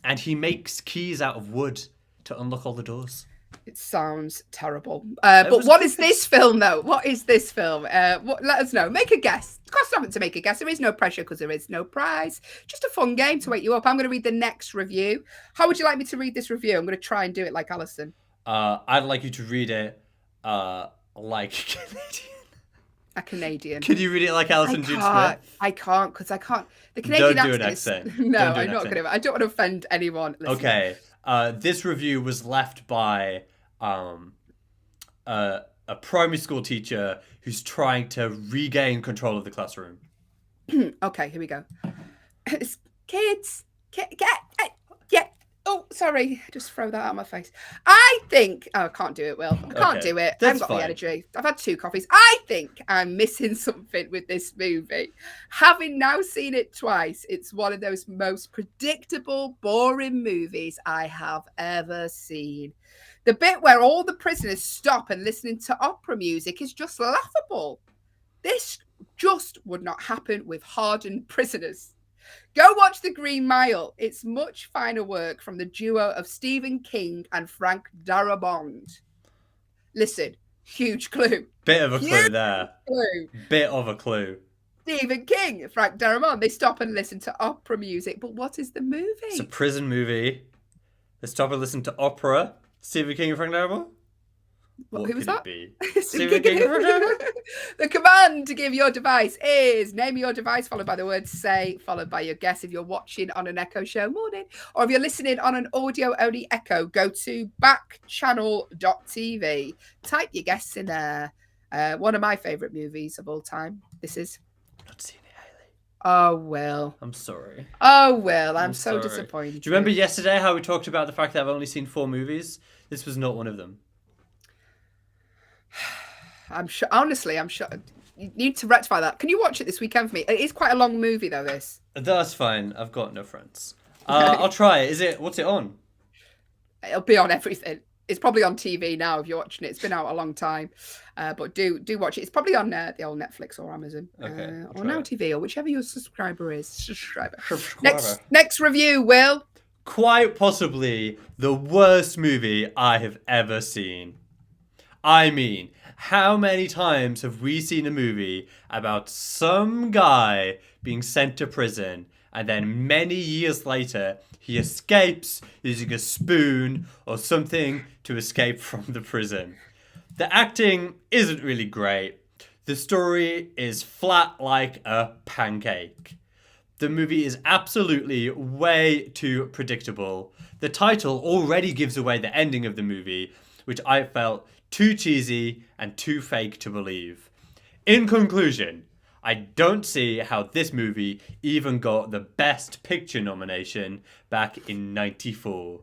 and he makes keys out of wood to unlock all the doors. It sounds terrible. But what is this film, though? What is this film? Let us know. Make a guess. It costs nothing to make a guess. There is no pressure because there is no prize. Just a fun game to wake you up. I'm going to read the next review. How would you like me to read this review? I'm going to try and do it like Allyson. I'd like you to read it like Canadian. A Canadian. Can you read it like Allyson June Smith? I can't because I can't. The Canadian Don't do an accent. No, I'm not going to. I don't want to offend anyone. Listening. Okay. This review was left by a primary school teacher who's trying to regain control of the classroom. Okay, here we go. Kids, yeah. Oh, sorry. Just throw that out of my face. I think... Oh, I can't do it, Will. I can't do it. I haven't got the energy. I've had 2 coffees. I think I'm missing something with this movie. Having now seen it twice, it's one of those most predictable, boring movies I have ever seen. The bit where all the prisoners stop and listening to opera music is just laughable. This just would not happen with hardened prisoners. Go watch The Green Mile. It's much finer work from the duo of Stephen King and Frank Darabont. Listen, huge clue. Bit of a clue Huge there. clue. Bit of a clue. Stephen King, Frank Darabont. They stop and listen to opera music. But what is the movie? It's a prison movie. They stop and listen to opera. Stephen King and Frank Darabont? What who was could that? it be? Stephen King and Frank Darabont? The command to give your device is name your device followed by the word say followed by your guess. If you're watching on an Echo Show morning or if you're listening on an audio only Echo, go to backchannel.tv. Type your guess in there. One of my favourite movies of all time. This is. Not seen it, Hayley. Oh well. I'm sorry. Oh well. I'm so sorry. disappointed. Do you remember yesterday how we talked about the fact that I've only seen 4 movies? This was not one of them. I'm sure. Honestly, I'm sure. You need to rectify that. Can you watch it this weekend for me? It is quite a long movie, though. This. That's fine. I've got no friends. I'll try it. What's it on? It'll be on everything. It's probably on TV now if you're watching it. It's been out a long time, but do watch it. It's probably on the old Netflix or Amazon, or Now TV, or whichever your subscriber is. Subscriber. Next review, Will. Quite possibly the worst movie I have ever seen. I mean, how many times have we seen a movie about some guy being sent to prison and then many years later he escapes using a spoon or something to escape from the prison? The acting isn't really great. The story is flat like a pancake. The movie is absolutely way too predictable. The title already gives away the ending of the movie, which I felt too cheesy and too fake to believe. In conclusion, I don't see how this movie even got the Best Picture nomination back in '94.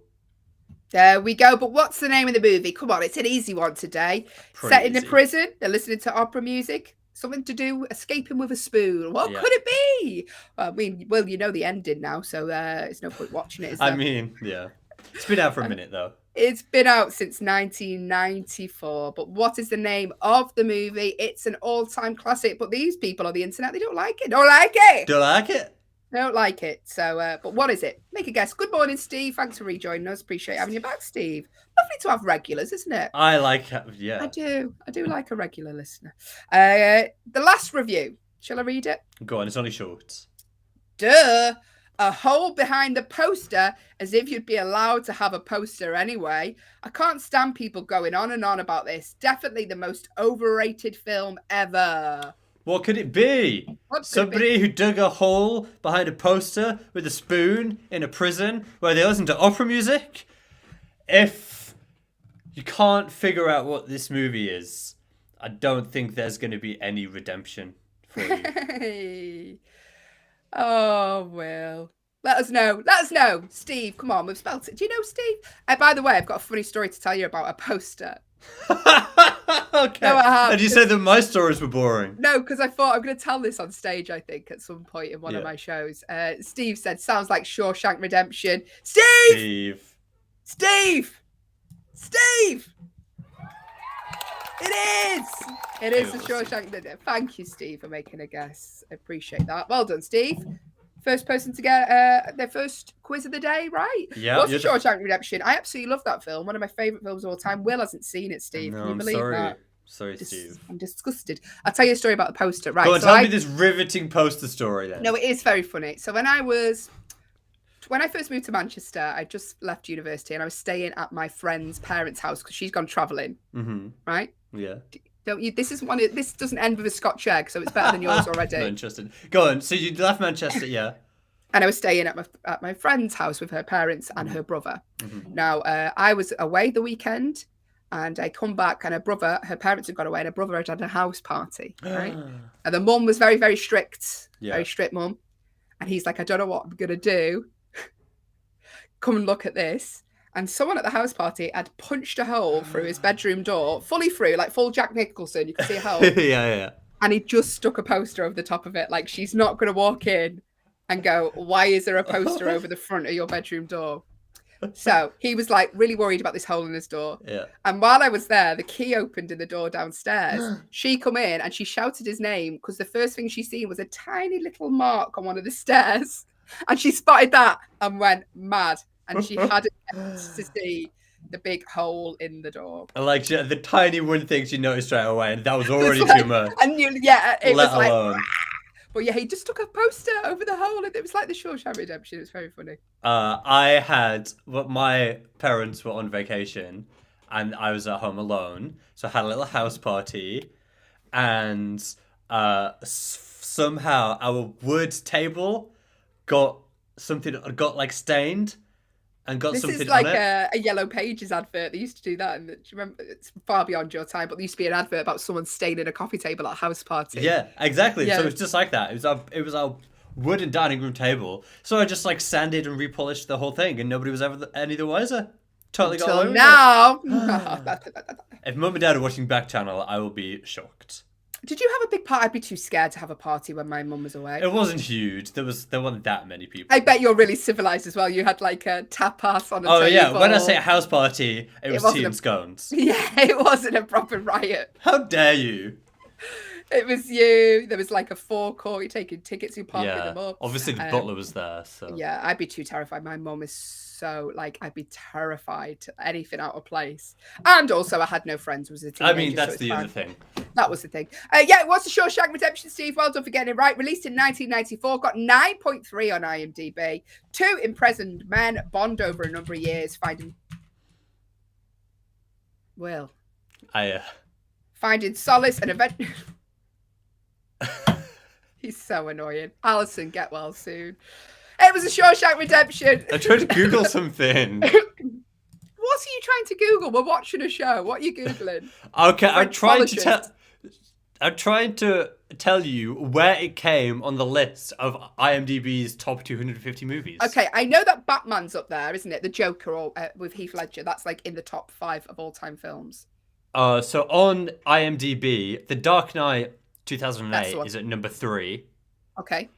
There we go. But what's the name of the movie? Come on, it's an easy one today. Set in a prison. They're listening to opera music. Something to do escaping with a spoon. What could it be? Well, I mean, you know the ending now, so it's no point watching it. Is there? I mean, yeah. It's been out for a minute, though. It's been out since 1994. But what is the name of the movie? It's an all-time classic. But these people on the internet, they don't like it. Don't like it. Do you like it? Don't like it. So, but what is it? Make a guess. Good morning, Steve. Thanks for rejoining us. Appreciate having you back, Steve. Lovely to have regulars, isn't it? I like, yeah. I do like a regular listener. The last review. Shall I read it? Go on, it's only short. Duh. A hole behind the poster, as if you'd be allowed to have a poster anyway. I can't stand people going on and on about this. Definitely the most overrated film ever. What could it be? Somebody who dug a hole behind a poster with a spoon in a prison where they listen to opera music? If you can't figure out what this movie is, I don't think there's going to be any redemption for you. Oh, well. Let us know. Let us know. Steve, come on. We've spelt it. Do you know Steve? By the way, I've got a funny story to tell you about a poster. Okay. No, I have. And you said that my stories were boring. No, because I thought I'm going to tell this on stage, I think, at some point in one of my shows. Steve said, sounds like Shawshank Redemption. Steve! It is! It is the Shawshank Redemption. Thank you, Steve, for making a guess. I appreciate that. Well done, Steve. First person to get their first quiz of the day, right? Yeah. What's the Shawshank Redemption? I absolutely love that film. One of my favourite films of all time. Will hasn't seen it, Steve. No, Can you I'm believe sorry. that? Sorry, Steve. I'm disgusted. I'll tell you a story about the poster. Right. Go on, tell me this riveting poster story then. No, it is very funny. So when I first moved to Manchester, I just left university and I was staying at my friend's parents' house because she's gone travelling. Mm-hmm. Right? Yeah. Don't you? This doesn't end with a Scotch egg, so it's better than yours already. Not interested. Go on. So you left Manchester, yeah. And I was staying at my friend's house with her parents and her brother. Mm-hmm. Now, I was away the weekend and I come back and her parents had gone away and her brother had a house party, right? And the mum was very, very strict, very strict mum. And he's like, I don't know what I'm going to do. Come and look at this. And someone at the house party had punched a hole through his bedroom door, fully through, like full Jack Nicholson. You can see a hole. Yeah. And he just stuck a poster over the top of it. Like, she's not going to walk in and go, why is there a poster over the front of your bedroom door? So he was like really worried about this hole in his door. Yeah. And while I was there, the key opened in the door downstairs. She come in and she shouted his name because the first thing she seen was a tiny little mark on one of the stairs. And she spotted that and went mad. And she hadn't to see the big hole in the door. And like the tiny one thing she noticed straight away, and that was already like, too much. And it Let was alone. like, but yeah, he just took a poster over the hole, and it was like the Shawshank Redemption. It was very funny. My parents were on vacation, and I was at home alone, so I had a little house party, and somehow our wood table got like stained. And got this something is like on it. a Yellow Pages advert. They used to do that. And do you remember? It's far beyond your time, but there used to be an advert about someone staining a coffee table at a house party. Yeah, exactly. Yeah. So it's just like that. It was our wooden dining room table. So I just like sanded and repolished the whole thing, and nobody was ever any the wiser. Totally got away Until with now. it. If Mum and Dad are watching Backchannel, I will be shocked. Did you have a big party? I'd be too scared to have a party when my mum was away. It wasn't huge. There weren't that many people. I bet you're really civilized as well. You had like a tapas on a table. Oh yeah, when I say a house party, it was tea wasn't and scones. Yeah, it wasn't a proper riot. How dare you? It was you. There was like a forecourt. You're taking tickets. You're parking them up. Obviously the butler was there. So yeah, I'd be too terrified. My mum is so like I'd be terrified to anything out of place. And also, I had no friends. Was a teenager. I mean, that's so the other thing. That was the thing. Yeah, it was the Shawshank Redemption, Steve. Well done for getting it right. Released in 1994, got 9.3 on IMDb. 2 imprisoned men bond over a number of years, finding solace and event. He's so annoying. Allyson, get well soon. It was a Shawshank Redemption. I tried to Google something. What are you trying to Google? We're watching a show. What are you Googling? Okay, I'm trying to tell you where it came on the list of IMDb's top 250 movies. Okay, I know that Batman's up there, isn't it? The Joker or with Heath Ledger. That's like in the top 5 of all-time films. So on IMDb, The Dark Knight 2008 is at number 3. Okay.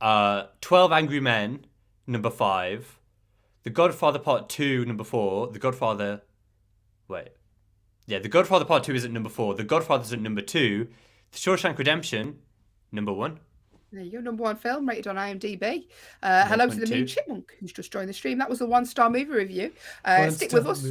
12 Angry Men, number 5. The Godfather Part 2, number 4. The Godfather Part 2 is at number 4. The Godfather's at number 2. The Shawshank Redemption, number 1. There you go, number 1 film rated on IMDb. Hello to the Mean Chipmunk who's just joined the stream. That was a 1-star movie review. Stick with us.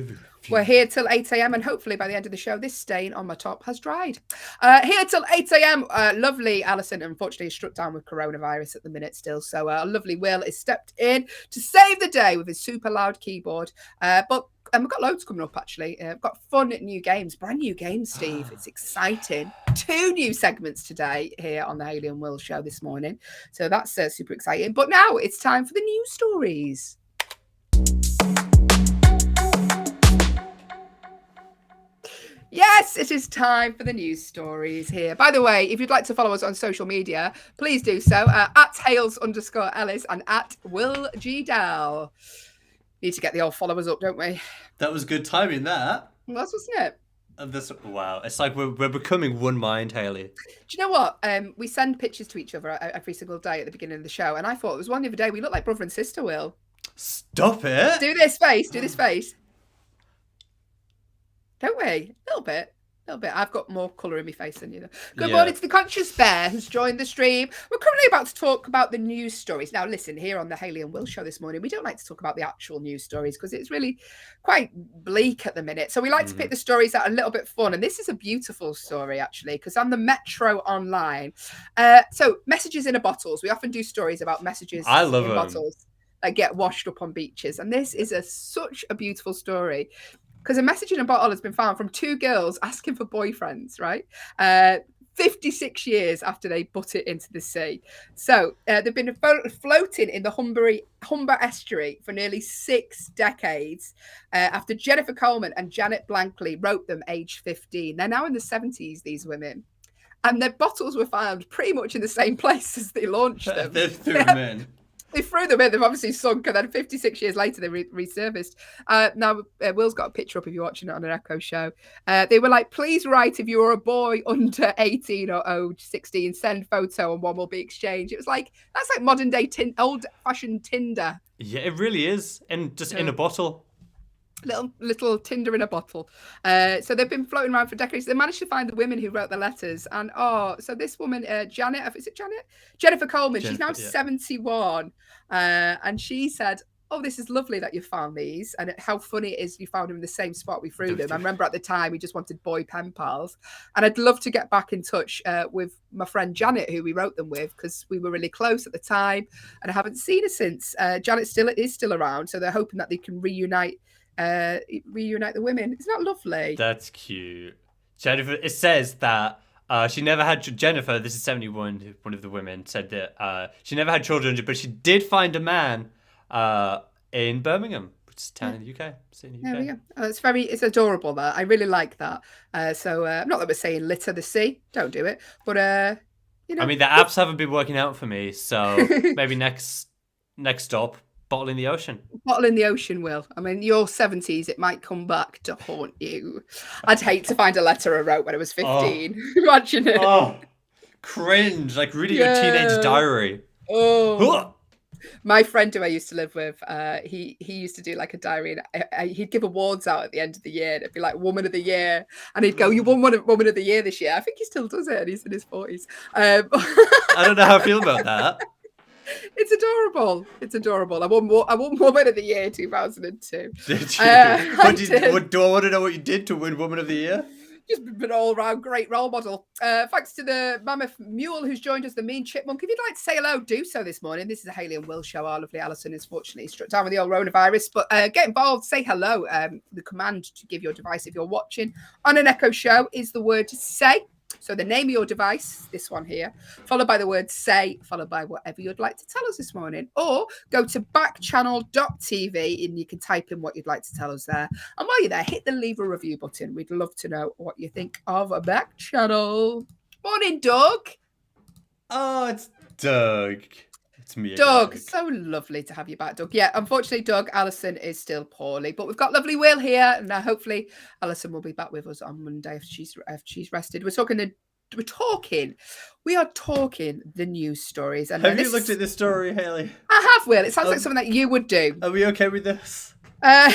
We're here till 8 a.m. and hopefully by the end of the show, this stain on my top has dried. Here till 8 a.m. Lovely Allyson, unfortunately, is struck down with coronavirus at the minute still. So lovely Will is stepped in to save the day with his super loud keyboard. But we've got loads coming up, actually. We've got fun new games, brand new games, Steve. It's exciting. 2 new segments today here on the Hayley and Will show this morning. So that's super exciting. But now it's time for the news stories. Yes, it is time for the news stories here. By the way, if you'd like to follow us on social media, please do so at Hales_Ellis and at Will G. Dell. Need to get the old followers up, don't we? That was good timing, that. That's wasn't it? Wow, it's like we're becoming one mind, Hayley. Do you know what? We send pictures to each other every single day at the beginning of the show, and I thought it was one the other day we look like brother and sister, Will. Stop it! Do this face. Don't we? A little bit. I've got more colour in my face than you, though. Good morning to the Conscious Bear who's joined the stream. We're currently about to talk about the news stories. Now, listen, here on the Hayley and Will show this morning, we don't like to talk about the actual news stories because it's really quite bleak at the minute. So we like to pick the stories that are a little bit fun. And this is a beautiful story, actually, because I'm the Metro Online. So messages in a bottles. We often do stories about messages in bottles that get washed up on beaches. And this is such a beautiful story. Because a message in a bottle has been found from 2 girls asking for boyfriends, right? 56 years after they put it into the sea. So they've been floating in the Humber estuary for nearly 6 decades after Jennifer Coleman and Janet Blankley wrote them aged 15. They're now in the 70s, these women. And their bottles were found pretty much in the same place as they launched them. They threw them in. They threw them in. They've obviously sunk, and then 56 years later, they resurfaced. Now, Will's got a picture up if you're watching it on an Echo show. They were like, please write if you're a boy under 18 or 16, send photo and one will be exchanged. It was like, that's like modern day old-fashioned Tinder. Yeah, it really is. And just in a bottle. Little Tinder in a bottle. So they've been floating around for decades. They managed to find the women who wrote the letters. And so this woman, Janet, is it Janet? Jennifer Coleman. She's now 71. And she said, oh, this is lovely that you found these. And how funny it is you found them in the same spot we threw them. I remember at the time we just wanted boy pen pals. And I'd love to get back in touch with my friend Janet, who we wrote them with, because we were really close at the time. And I haven't seen her since. Janet is still around. So they're hoping that they can reunite the women. Isn't that lovely? That's cute. Jennifer, it says that she never had Jennifer, this is 71, one of the women, said that she never had children, but she did find a man in Birmingham, which is a town in the UK. There we go. It's adorable that. I really like that. Not that we're saying litter the sea, don't do it, but I mean, the apps haven't been working out for me, so maybe next stop, bottle in the ocean. Bottle in the ocean, Will. I mean, your 70s, it might come back to haunt you. I'd hate to find a letter I wrote when I was 15. Imagine it. Oh, cringe. Like reading a teenage diary. Oh. My friend who I used to live with, he used to do like a diary, and he'd give awards out at the end of the year. It'd be like Woman of the Year, and he'd go, "You won Woman of the Year this year." I think he still does it, and he's in his 40s. I don't know how I feel about that. It's adorable. It's adorable. I won Woman of the Year 2002. Did you? Do I want to know what you did to win Woman of the Year? Just been an all-round great role model. Thanks to the mammoth mule who's joined us, the mean chipmunk. If you'd like to say hello, do so this morning. This is a Hayley and Will show. Our lovely Allyson is fortunately struck down with the old coronavirus. But get involved, say hello. The command to give your device if you're watching on an Echo show is the word say. So the name of your device, this one here, followed by the word say, followed by whatever you'd like to tell us this morning. Or go to backchannel.tv and you can type in what you'd like to tell us there. And while you're there, hit the leave a review button. We'd love to know what you think of a Backchannel. Morning, Doug. Oh, it's Doug. It's me, Doug. So lovely to have you back, Doug. Yeah, unfortunately, Doug, Allyson is still poorly, but we've got lovely Will here, and hopefully Allyson will be back with us on Monday if she's rested. We are talking the news stories. And have you looked at this story, Hayley? I have, Will. It sounds like something that you would do. Are we okay with this? So a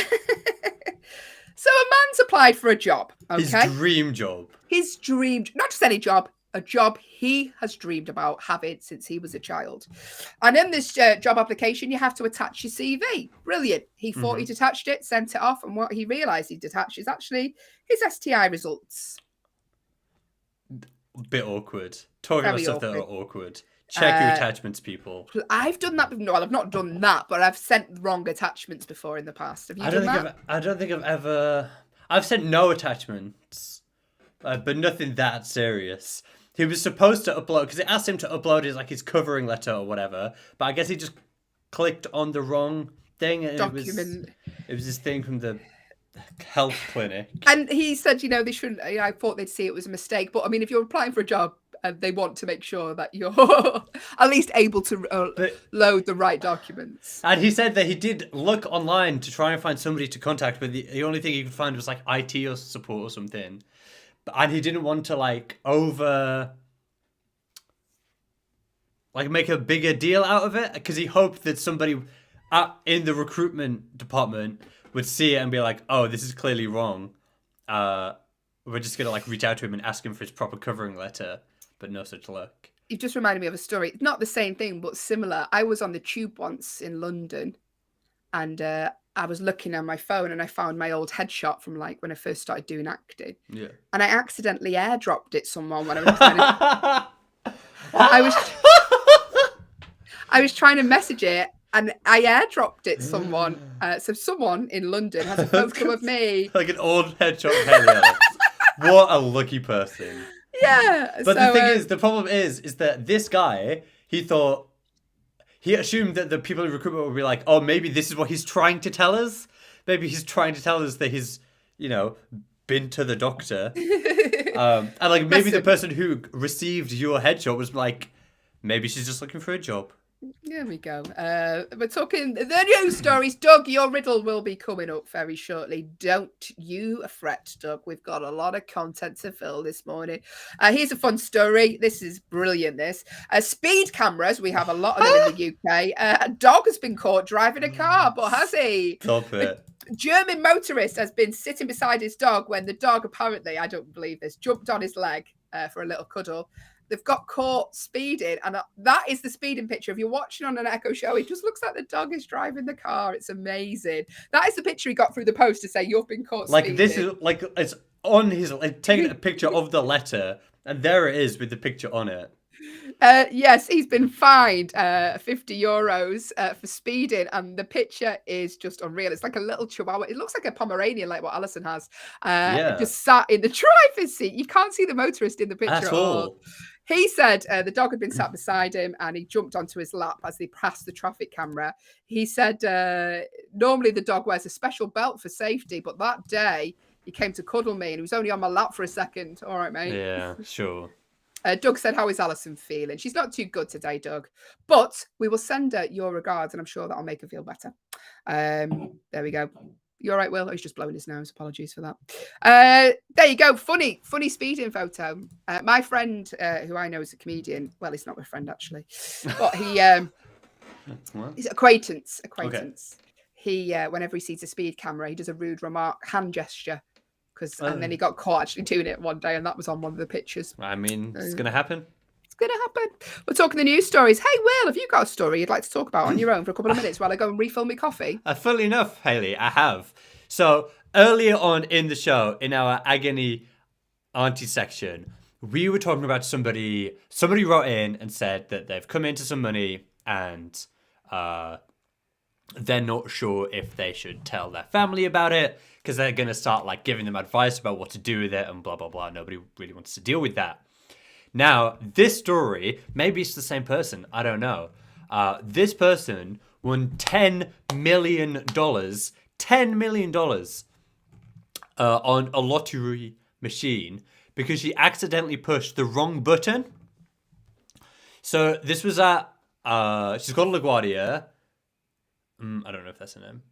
man's applied for a job. Okay, his dream job. His dream, not just any job. A job he has dreamed about having since he was a child. And in this job application, you have to attach your CV. Brilliant. He thought he'd attached it, sent it off, and what he realised he'd attached is actually his STI results. Bit awkward. Talking about stuff that are awkward. Check your attachments, people. I've done that. No, I've not done that, but I've sent wrong attachments before in the past. Have you done that? I don't think I've ever... I've sent no attachments, but nothing that serious. He was supposed to upload, because it asked him to upload his covering letter or whatever, but I guess he just clicked on the wrong thing. And document. It was this thing from the health clinic. And he said, they shouldn't, I thought they'd see it was a mistake. But I mean, if you're applying for a job, they want to make sure that you're at least able to load the right documents. And he said that he did look online to try and find somebody to contact, but the only thing he could find was like IT or support or something. And he didn't want to make a bigger deal out of it, because he hoped that somebody in the recruitment department would see it and be like, oh, this is clearly wrong. We're just going to reach out to him and ask him for his proper covering letter, but no such luck. You've just reminded me of a story. Not the same thing, but similar. I was on the tube once in London, and I was looking on my phone and I found my old headshot from when I first started doing acting. Yeah. And I accidentally airdropped it someone when I was trying to... I was trying to message it, and I airdropped it someone. So someone in London has a photo of me. Like an old headshot of Hayley. What a lucky person. Yeah. But the thing is, the problem is that this guy, he assumed that the people in recruitment would be like, oh, maybe this is what he's trying to tell us. Maybe he's trying to tell us that he's, been to the doctor. And maybe the person who received your headshot was like, maybe she's just looking for a job. There we go. We're talking the news stories. Doug, your riddle will be coming up very shortly. Don't you fret, Doug. We've got a lot of content to fill this morning. Here's a fun story. This is brilliant, this. Speed cameras, we have a lot of them in the UK. A dog has been caught driving a car, but has he? Stop it. German motorist has been sitting beside his dog when the dog apparently, I don't believe this, jumped on his leg for a little cuddle. They've got caught speeding, and that is the speeding picture. If you're watching on an Echo show, it just looks like the dog is driving the car. It's amazing. That is the picture he got through the post to say you've been caught speeding. Like this is like it's on his taking a picture of the letter, and there it is with the picture on it. Yes, he's been fined €50 for speeding, and the picture is just unreal. It's like a little chihuahua. It looks like a Pomeranian, like what Allyson has. Just sat in the driver's seat. You can't see the motorist in the picture at all. He said the dog had been sat beside him and he jumped onto his lap as they passed the traffic camera. He said normally the dog wears a special belt for safety, but that day he came to cuddle me and he was only on my lap for a second. All right, mate. Yeah, sure. Doug said, how is Allyson feeling? She's not too good today, Doug, but we will send her your regards and I'm sure that'll make her feel better. There we go. You all right, Will? Oh, he's just blowing his nose. Apologies for that. There you go. Funny speeding photo. My friend, who I know is a comedian. Well, he's not my friend, actually. But he's acquaintance. Okay. He, whenever he sees a speed camera, he does a rude remark, hand gesture. And then he got caught actually doing it one day, and that was on one of the pictures. I mean, it's going to happen. It's going to happen. We're talking the news stories. Hey, Will, have you got a story you'd like to talk about on your own for a couple of minutes while I go and refill my coffee? Funnily enough, Hayley, I have. So earlier on in the show, in our Agony Auntie section, we were talking about somebody wrote in and said that they've come into some money and they're not sure if they should tell their family about it because they're going to start like giving them advice about what to do with it and blah, blah, blah. Nobody really wants to deal with that. Now, this story, maybe it's the same person. I don't know. This person won $10 million. $10 million on a lottery machine because she accidentally pushed the wrong button. So this was at, she's called LaGuardia. I don't know if that's her name.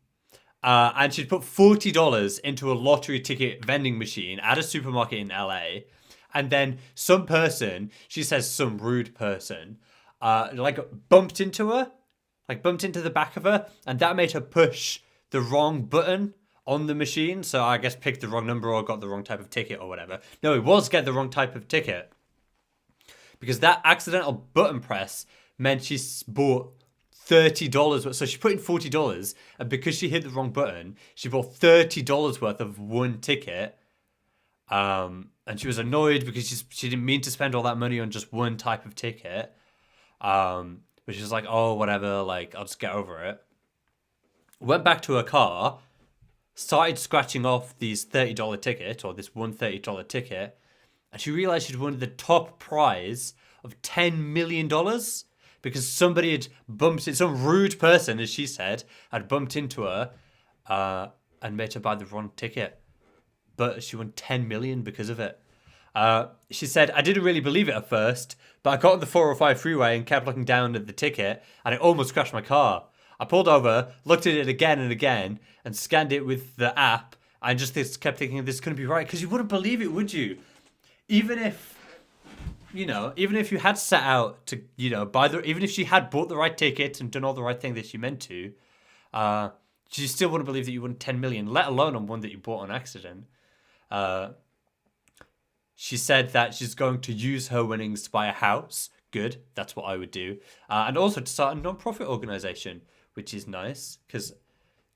And she'd put $40 into a lottery ticket vending machine at a supermarket in LA. And then some person, she says some rude person, bumped into her, bumped into the back of her. And that made her push the wrong button on the machine. So I guess picked the wrong number or got the wrong type of ticket or whatever. No, it was get the wrong type of ticket. Because that accidental button press meant she bought $30. So she put in $40. And because she hit the wrong button, she bought $30 worth of one ticket. And she was annoyed because she didn't mean to spend all that money on just one type of ticket. But she was like, oh, whatever, I'll just get over it. Went back to her car, started scratching off these $30 ticket, or this one $30 ticket, and she realized she'd won the top prize of $10 million because somebody had bumped it, some rude person, as she said, had bumped into her and made her buy the wrong ticket. But she won $10 million because of it. She said, I didn't really believe it at first, but I got on the 405 freeway and kept looking down at the ticket, and it almost crashed my car. I pulled over, looked at it again and again, and scanned it with the app. I just kept thinking this couldn't be right, because you wouldn't believe it, would you? Even if you had set out to, even if she had bought the right ticket and done all the right thing that she meant to, she still wouldn't believe that you won $10 million, let alone on one that you bought on accident. She said that she's going to use her winnings to buy a house. Good, that's what I would do. And also to start a non-profit organization, which is nice, because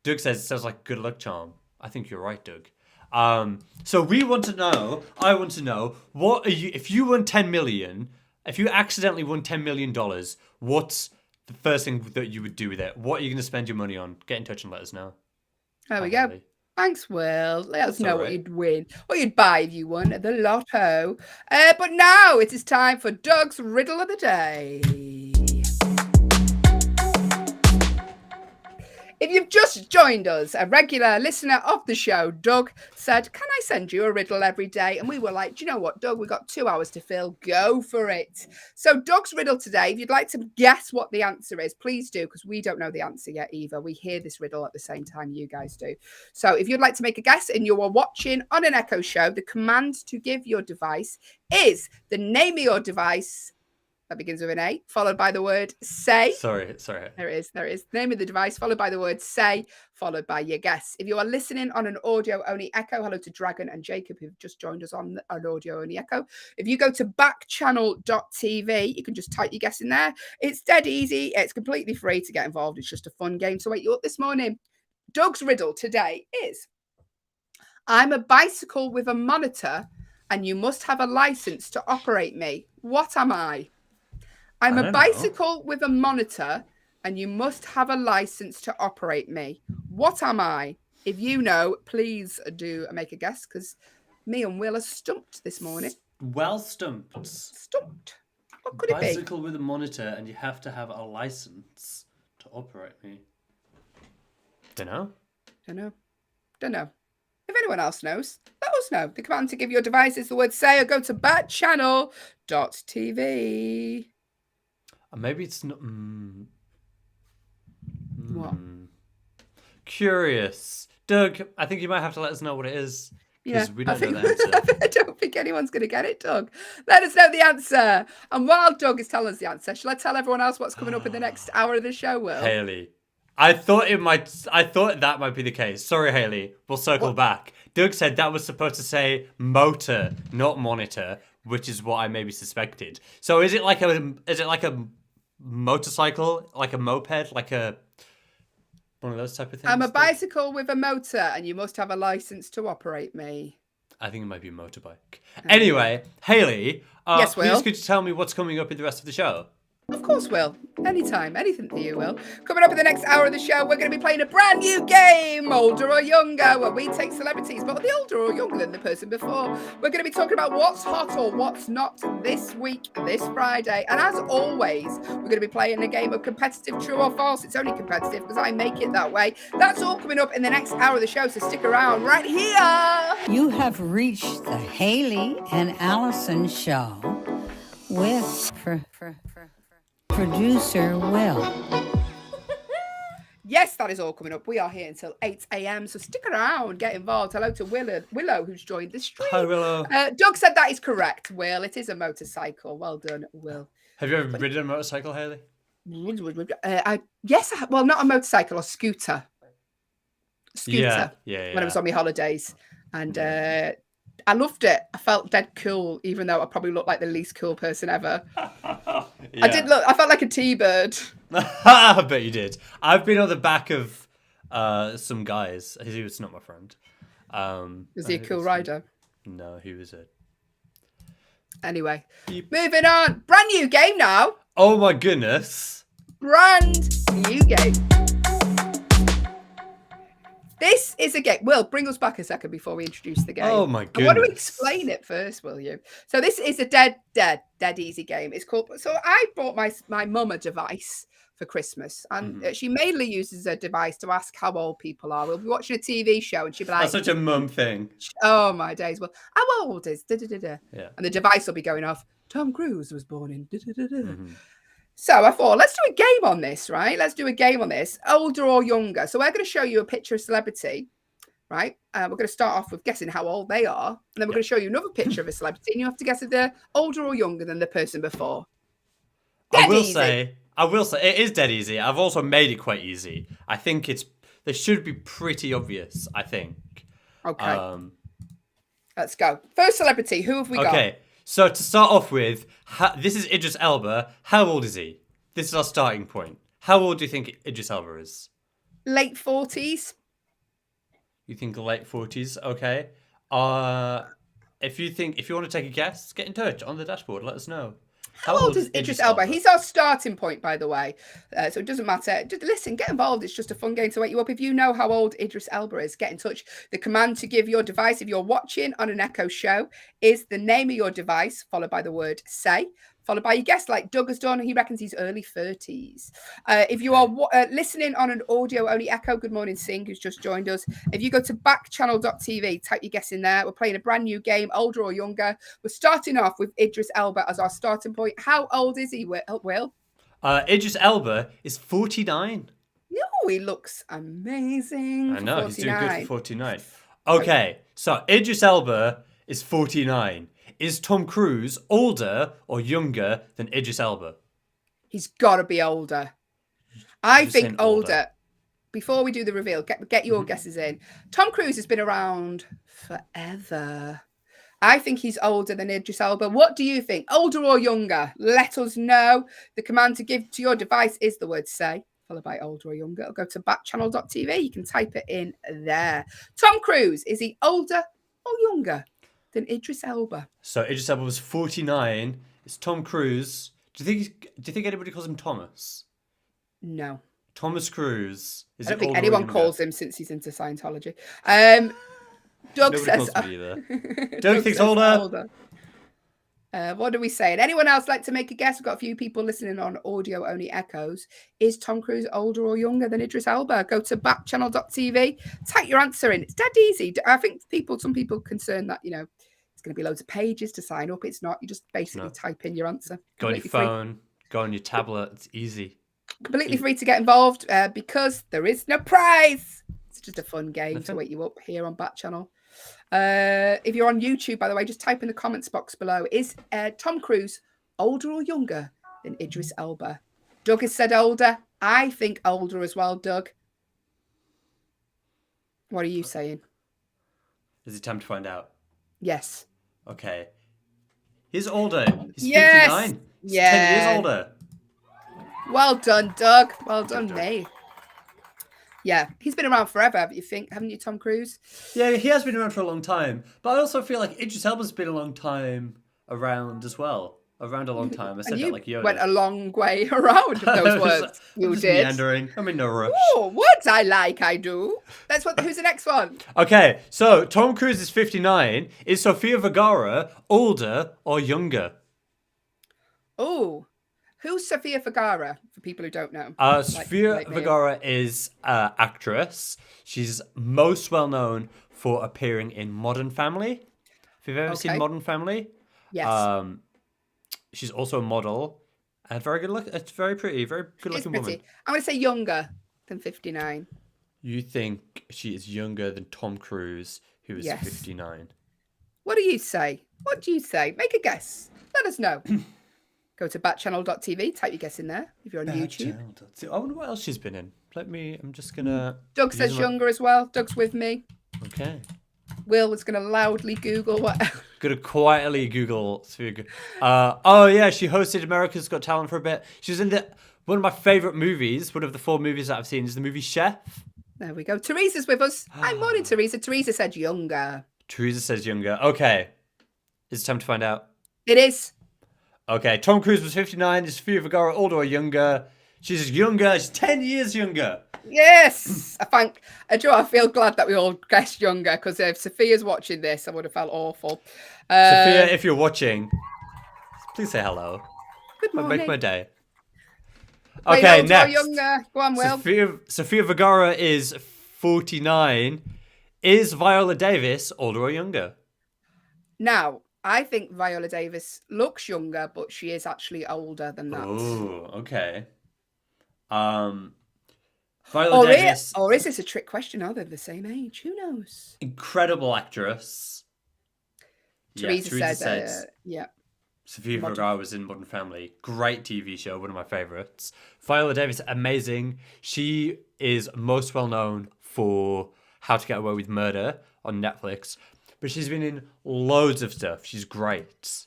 Doug says it sounds like a good luck charm. I think you're right, Doug. So I want to know, what are you, if you won 10 million, if you accidentally won $10 million, what's the first thing that you would do with it? What are you going to spend your money on? Get in touch and let us know. There we go. Thanks, Will. Let us know what you'd win, what you'd buy if you won the lotto. But now it is time for Doug's Riddle of the Day. If you've just joined us, a regular listener of the show, Doug, said, can I send you a riddle every day? And we were like, do you know what, Doug? We've got 2 hours to fill. Go for it. So Doug's riddle today, if you'd like to guess what the answer is, please do, because we don't know the answer yet either. We hear this riddle at the same time you guys do. So if you'd like to make a guess and you are watching on an Echo show, the command to give your device is the name of your device. That begins with an A, followed by the word say. Sorry. There it is. Name of the device, followed by the word say, followed by your guess. If you are listening on an audio-only Echo, hello to Dragon and Jacob, who've just joined us on an audio-only Echo. If you go to backchannel.tv, you can just type your guess in there. It's dead easy. It's completely free to get involved. It's just a fun game to wake you up this morning. Doug's riddle today is, I'm a bicycle with a monitor, and you must have a license to operate me. What am I? I'm a bicycle with a monitor, and you must have a license to operate me. What am I? If you know, please do make a guess, because me and Will are stumped this morning. Well stumped. Stumped. What could it be? Bicycle with a monitor, and you have to have a license to operate me. Don't know. If anyone else knows, let us know. The command to give your device is the word say, or go to backchannel.tv. Maybe it's not. What? Curious. Doug, I think you might have to let us know what it is. Yeah, we don't know the answer. I don't think anyone's going to get it, Doug. Let us know the answer. And while Doug is telling us the answer, shall I tell everyone else what's coming up in the next hour of the show, Will? Hayley. I thought that might be the case. Sorry, Hayley. We'll circle back. Doug said that was supposed to say motor, not monitor, which is what I maybe suspected. So is it like a motorcycle, like a moped, like one of those type of things? I'm a bicycle with a motor, and you must have a license to operate me. I think it might be a motorbike. Anyway, Hayley, yes, Will. Please could you tell me what's coming up in the rest of the show? Of course, Will. Anytime. Anything for you, Will. Coming up in the next hour of the show, we're going to be playing a brand new game, Older or Younger, where we take celebrities, but are they older or younger than the person before? We're going to be talking about what's hot or what's not this week, this Friday. And as always, we're going to be playing a game of competitive true or false. It's only competitive because I make it that way. That's all coming up in the next hour of the show, so stick around right here. You have reached the Hayley and Allyson show with producer Will. Yes, that is all coming up. We are here until 8 a.m, so stick around, get involved. Hello to Willow, who's joined the stream. Hi, Willow. Doug said that is correct, Will. It is a motorcycle. Well done, Will. Have you ever ridden a motorcycle, Hayley? Yes, well, not a motorcycle, a scooter. Yeah. When I was on my holidays. And I loved it. I felt dead cool, even though I probably looked like the least cool person ever. Yeah. I felt like a T-bird. I bet you did. I've been on the back of some guys. He was not my friend. Was he a cool rider? No, he was a... Anyway, moving on. Brand new game now. Oh my goodness. Brand new game. This is a game. Will, bring us back a second before we introduce the game. Oh my goodness. I want to explain it first, will you? So this is a dead easy game. It's called. So I bought my mum a device for Christmas, and she mainly uses a device to ask how old people are. We'll be watching a TV show, and she'll be like, "That's such a mum thing." Oh my days! Well, how old is Yeah. And the device will be going off. Tom Cruise was born in. So I thought, let's do a game on this, right? Let's do a game on this, older or younger. So we're going to show you a picture of a celebrity, right? We're going to start off with guessing how old they are. And then we're going to show you another picture of a celebrity. And you have to guess if they're older or younger than the person before. I will say, it is dead easy. I've also made it quite easy. I think they should be pretty obvious, I think. Okay. Let's go. First celebrity, who have we got? Okay. So to start off with, this is Idris Elba. How old is he? This is our starting point. How old do you think Idris Elba is? Late 40s. You think late 40s? Okay. If you want to take a guess, get in touch on the dashboard. Let us know. How old is Idris Elba? He's our starting point, by the way. So it doesn't matter. Just listen, get involved. It's just a fun game to wake you up. If you know how old Idris Elba is, get in touch. The command to give your device, if you're watching on an Echo show, is the name of your device, followed by the word say, followed by your guest, like Doug has done. He reckons he's early 30s. If you are listening on an audio-only echo, good morning, Singh, who's just joined us. If you go to backchannel.tv, type your guess in there. We're playing a brand new game, older or younger. We're starting off with Idris Elba as our starting point. How old is he, Will? Idris Elba is 49. Oh, he looks amazing. I know, 49. he's doing good for 49. Okay, so Idris Elba is 49. Is Tom Cruise older or younger than Idris Elba? He's got to be older. I Just saying think older. Before we do the reveal, get your guesses in. Tom Cruise has been around forever. I think he's older than Idris Elba. What do you think? Older or younger? Let us know. The command to give to your device is the word say, followed by older or younger. It'll go to backchannel.tv. You can type it in there. Tom Cruise, is he older or younger than Idris Elba? So Idris Elba was 49. It's Tom Cruise. Do you think anybody calls him Thomas? No. Thomas Cruise. I don't think older or anyone younger? calls him since he's into Scientology. Doug Nobody says... calls me either. Doug Doug thinks says older. What are we saying? Anyone else like to make a guess? We've got a few people listening on audio-only echoes. Is Tom Cruise older or younger than Idris Elba? Go to backchannel.tv. Type your answer in. It's dead easy. I think some people concerned that, it's going to be loads of pages to sign up. It's not. You just basically type in your answer. Go on your phone. Go on your tablet. It's easy. Completely free to get involved because there is no prize. It's just a fun game to wake you up here on Backchannel. If you're on YouTube, by the way, just type in the comments box below. Is Tom Cruise older or younger than Idris Elba? Doug has said older. I think older as well, Doug. What are you saying? Is it time to find out? Yes. Okay. He's older. He's 59. He's 10 years older. Well done, Doug. Well done, mate. Yeah, he's been around forever, haven't you, Tom Cruise? Yeah, he has been around for a long time. But I also feel like Idris Elba's been a long time around as well. Around a long time. I said that like Yoda. Went a long way around with those words. You did. Meandering. I'm in no rush. Oh, what I like, I do. Who's the next one? Okay, so Tom Cruise is 59. Is Sofia Vergara older or younger? Oh, who's Sofia Vergara, for people who don't know? Sofia Vergara is an actress. She's most well known for appearing in Modern Family. If you've ever seen Modern Family. Yes. She's also a model. And very good look. It's very pretty. Very good looking woman. I'm going to say younger than 59. You think she is younger than Tom Cruise, who is 59? What do you say? What do you say? Make a guess. Let us know. Go to backchannel.tv, type your guess in there if you're on YouTube. I wonder what else she's been in. I'm just going to... Doug says younger as well. Doug's with me. Okay. Will is going to loudly Google what... Going to quietly Google... oh, yeah, she hosted America's Got Talent for a bit. She was in one of my favourite movies, one of the 4 movies that I've seen, is the movie Chef. There we go. Teresa's with us. Hi, morning, Teresa. Teresa said younger. Teresa says younger. Okay. Is it time to find out? It is. Okay, Tom Cruise was 59. Is Sofia Vergara older or younger? She's younger. She's 10 years younger. Yes. I feel glad that we all guessed younger, because if Sophia's watching this, I would have felt awful. Sofia, if you're watching, please say hello. Good morning. Make my day. Wait, Okay, older next. or younger? Go on, Will. Sofia Vergara is 49. Is Viola Davis older or younger? Now, I think Viola Davis looks younger, but she is actually older than that. Oh, okay. Viola Davis. Or is this a trick question? Are they the same age? Who knows? Incredible actress. Teresa said, yeah. Sofia Vergara was in Modern Family. Great TV show, one of my favorites. Viola Davis, amazing. She is most well known for How to Get Away with Murder on Netflix, but she's been in loads of stuff. She's great.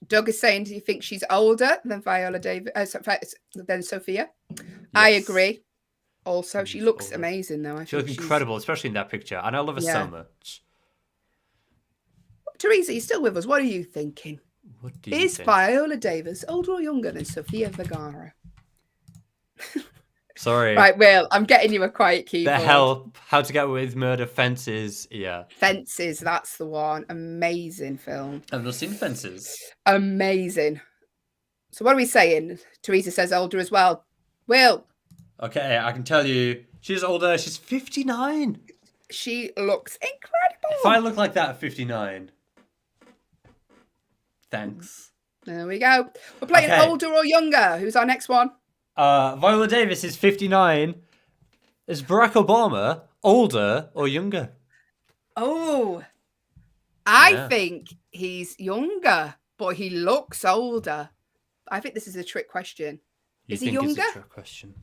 Doug is saying, do you think she's older than Viola Davis? Than Sofia? Yes. I agree. Also, she looks amazing, though. She looks incredible, especially in that picture, and I love her so much. Teresa, you're still with us. What are you thinking? What do you think? Is Viola Davis older or younger than Sofia Vergara? Sorry. Right, Will, I'm getting you a quiet keyboard. The Help, How to Get Away with Murder, Fences, yeah. Fences, that's the one. Amazing film. I've not seen Fences. Amazing. So what are we saying? Teresa says older as well. Will. Okay, I can tell you, she's older. She's 59. She looks incredible. If I look like that at 59, thanks. There we go. We're playing Okay. older or younger. Who's our next one? Viola Davis is 59. Is Barack Obama older or younger? Oh, I Yeah. think he's younger, but he looks older. I think this is a trick question. Is he It's younger? a trick question.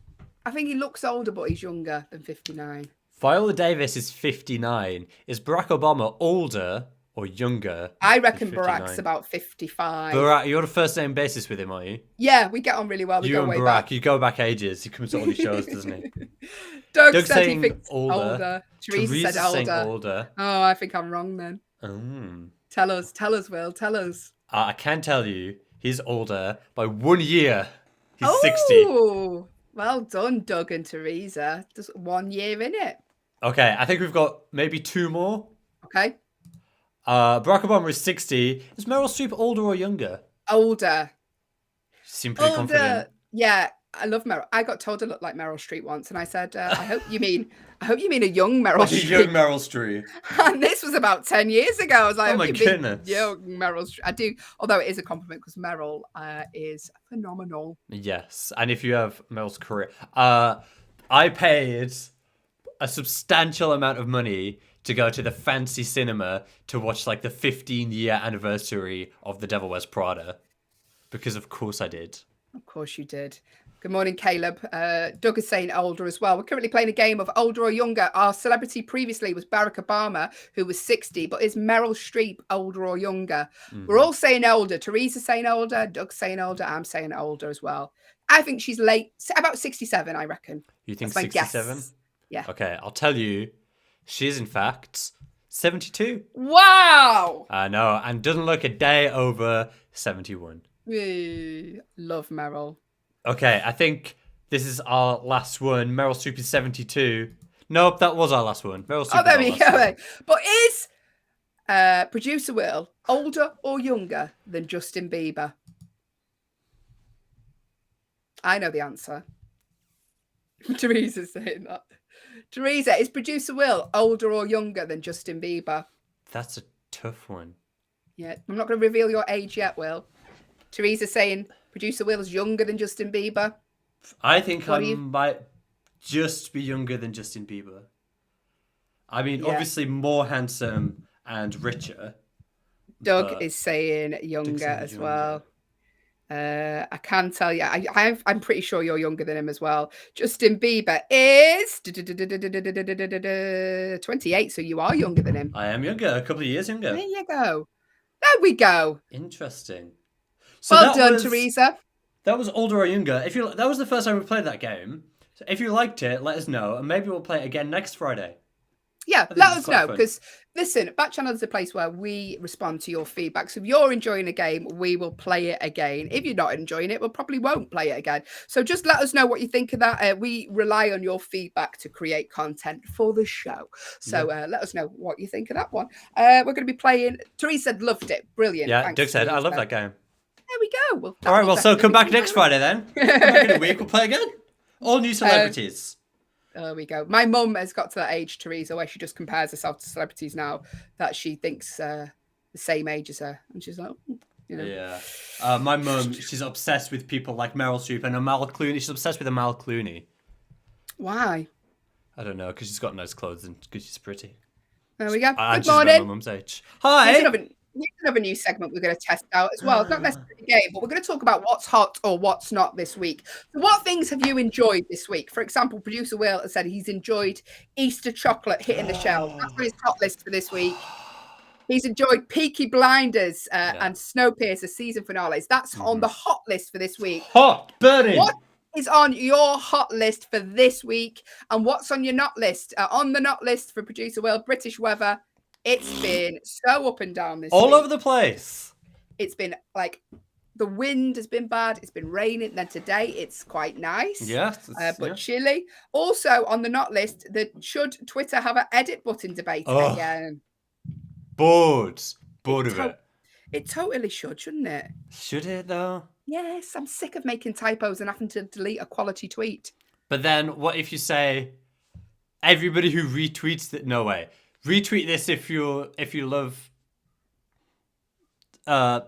I think he looks older, but he's younger than 59. Viola Davis is 59. Is Barack Obama older or younger? I reckon than Barack's 59? about 55. Barack, you're on a first name basis with him, are you? Yeah, we get on really well. We You go and way Barack, back. you go back ages. He comes to all your shows, doesn't he? Doug Doug's said he saying thinks older. older. Teresa Teresa's said saying older. older. Oh, I think I'm wrong then. Tell us, Will, tell us. I can tell you, he's older by 1 year. He's 60. Oh, well done, Doug and Teresa. Just 1 year in it. Okay, I think we've got maybe 2 more. Okay. Barack Obama is 60. Is Meryl Streep older or younger? Older. She seemed pretty confident. Yeah, I love Meryl. I got told I looked like Meryl Streep once, and I said, I hope you mean a young Meryl Like a Streep. young Meryl Streep. And this was about 10 years ago. I was like, Oh my "You mean goodness. young Meryl Streep." I do, although it is a compliment because Meryl is phenomenal. Yes, and if you have Meryl's career, I paid a substantial amount of money to go to the fancy cinema to watch like the 15-year anniversary of The Devil Wears Prada, because of course I did. Of course you did. Good morning, Caleb. Doug is saying older as well. We're currently playing a game of older or younger. Our celebrity previously was Barack Obama, who was 60, but is Meryl Streep older or younger? We're all saying older. Teresa's saying older. Doug's saying older. I'm saying older as well. I think she's late, about 67, I reckon. You think That's my 67? guess. Yeah. Okay, I'll tell you, she is in fact 72. Wow. I know, and doesn't look a day over 71. Love Meryl. Okay, I think this is our last one. Meryl Streep is 72. Nope, that was our last one. Meryl Streep. Oh, there was we our last go. one. But is producer Will older or younger than Justin Bieber? I know the answer. Teresa's saying that. Teresa, is producer Will older or younger than Justin Bieber? That's a tough one. Yeah, I'm not going to reveal your age yet, Will. Teresa saying producer Will is younger than Justin Bieber. I think What I do you- might just be younger than Justin Bieber. I mean, Yeah. obviously more handsome and richer. Doug but is saying Doug's younger saying as younger. well. I can tell you, I'm pretty sure you're younger than him as well. Justin Bieber is 28, so you are younger than him. I am younger, a couple of years younger. There you go. There we go. Interesting. So Well that done, was, Teresa. That was older or younger. That was the first time we played that game. So if you liked it, let us know, and maybe we'll play it again next Friday. Yeah, think let it's us quite know fun. because listen, Backchannel is a place where we respond to your feedback. So if you're enjoying a game, we will play it again. If you're not enjoying it, we probably won't play it again. So just let us know what you think of that. We rely on your feedback to create content for the show. So let us know what you think of that one. We're going to be playing. Teresa loved it. Brilliant. Yeah, Thanks, Doug said, I love Teresa. that game. There we go. Well, All right, well, so come back next Friday. Friday then. Come back in a week, we'll play again. All new celebrities. There we go. My mum has got to that age, Teresa, where she just compares herself to celebrities now that she thinks the same age as her. And she's like, "Oh," you know. Yeah. My mum, she's obsessed with people like Meryl Streep and Amal Clooney. She's obsessed with Amal Clooney. Why? I don't know, because she's got nice clothes and because she's pretty. There we go. And Good she's about morning. my mum's age. Hi. Here's another new segment we're going to test out as well. It's not necessarily a game, but we're going to talk about what's hot or what's not this week. So what things have you enjoyed this week? For example, producer Will has said he's enjoyed Easter chocolate hitting the shelves. That's on his hot list for this week. He's enjoyed Peaky Blinders and Snowpiercer season finales. That's on the hot list for this week. Hot, burning. What is on your hot list for this week? And what's on your not list? On the not list for producer Will, British weather. It's been so up and down this week. All over the place. It's been like the wind has been bad. It's been raining. Then today it's quite nice. Yes. But chilly. Also on the not list, should Twitter have an edit button debate again? Bored of it. It totally should, shouldn't it? Should it though? Yes, I'm sick of making typos and having to delete a quality tweet. But then what if you say everybody who retweets that? No way. Retweet this if you love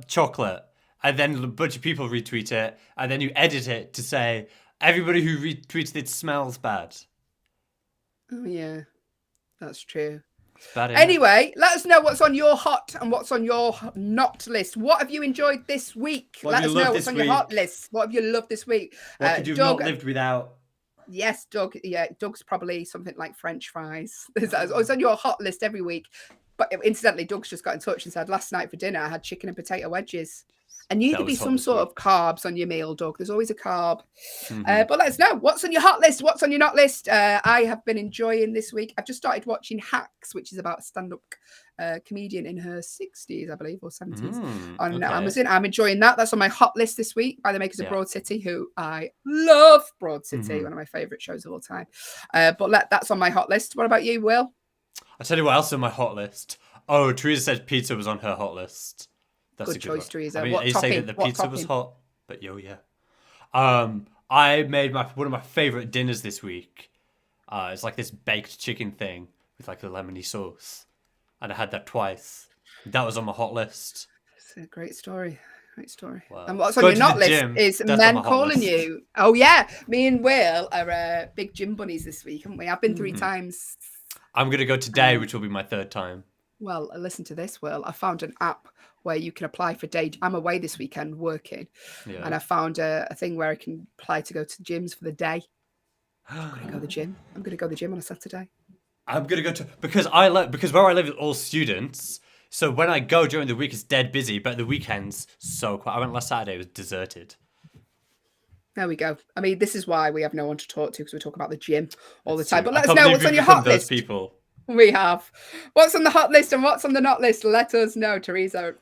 chocolate, and then a bunch of people retweet it, and then you edit it to say everybody who retweets it smells bad. Oh yeah, that's true. It's bad, isn't it? Anyway, let us know what's on your hot and what's on your not list. What have you enjoyed this week? What Let have us you know loved what's this on your hot week? list. What have you loved this week? What could you have Doug, not lived without? yes, Doug. Yeah, Doug's probably something like French fries. It's on your hot list every week. But incidentally, Doug's just got in touch and said, last night for dinner, I had chicken and potato wedges. And you need That to be was hot some this sort week. of carbs on your meal, Doug. There's always a carb. Mhm. But let us know what's on your hot list, what's on your not list. I have been enjoying this week. I've just started watching Hacks, which is about a stand-up comedian in her 60s, I believe, or 70s on Okay. Amazon. I'm enjoying that. That's on my hot list this week by the makers of Yeah. Broad City, who I love. Broad City, Mhm. one of my favorite shows of all time. But that's on my hot list. What about you, Will? I'll tell you what else on my hot list. Oh, Teresa said pizza was on her hot list. That's Good a good choice, one. Teresa. I mean, What are you saying topping? that the What pizza was topping? hot? But yeah. I made one of my favorite dinners this week. It's like this baked chicken thing with like a lemony sauce, and I had that twice. That was on my hot list. It's a great story. Great story. Wow. And what's on Going your to not the list gym, is that's on men my hot calling list. you. Oh yeah, me and Will are big gym bunnies this week, haven't we? I've been 3 times. I'm gonna go today, which will be my third time. Well, listen to this, Will. I found an app where you can apply for day. I'm away this weekend working, Yeah. and I found a thing where I can apply to go to gyms for the day. I'm gonna go to the gym. I'm gonna go to the gym on a Saturday. I'm gonna go to because where I live is all students. So when I go during the week, it's dead busy, but the weekends so quiet. I went last Saturday; it was deserted. There we go. I mean, this is why we have no one to talk to, because we talk about the gym all the It's time. true. But I let us can't know believe what's on we've your become hot those list. people. We have. What's on the hot list and what's on the not list? Let us know. Teresa,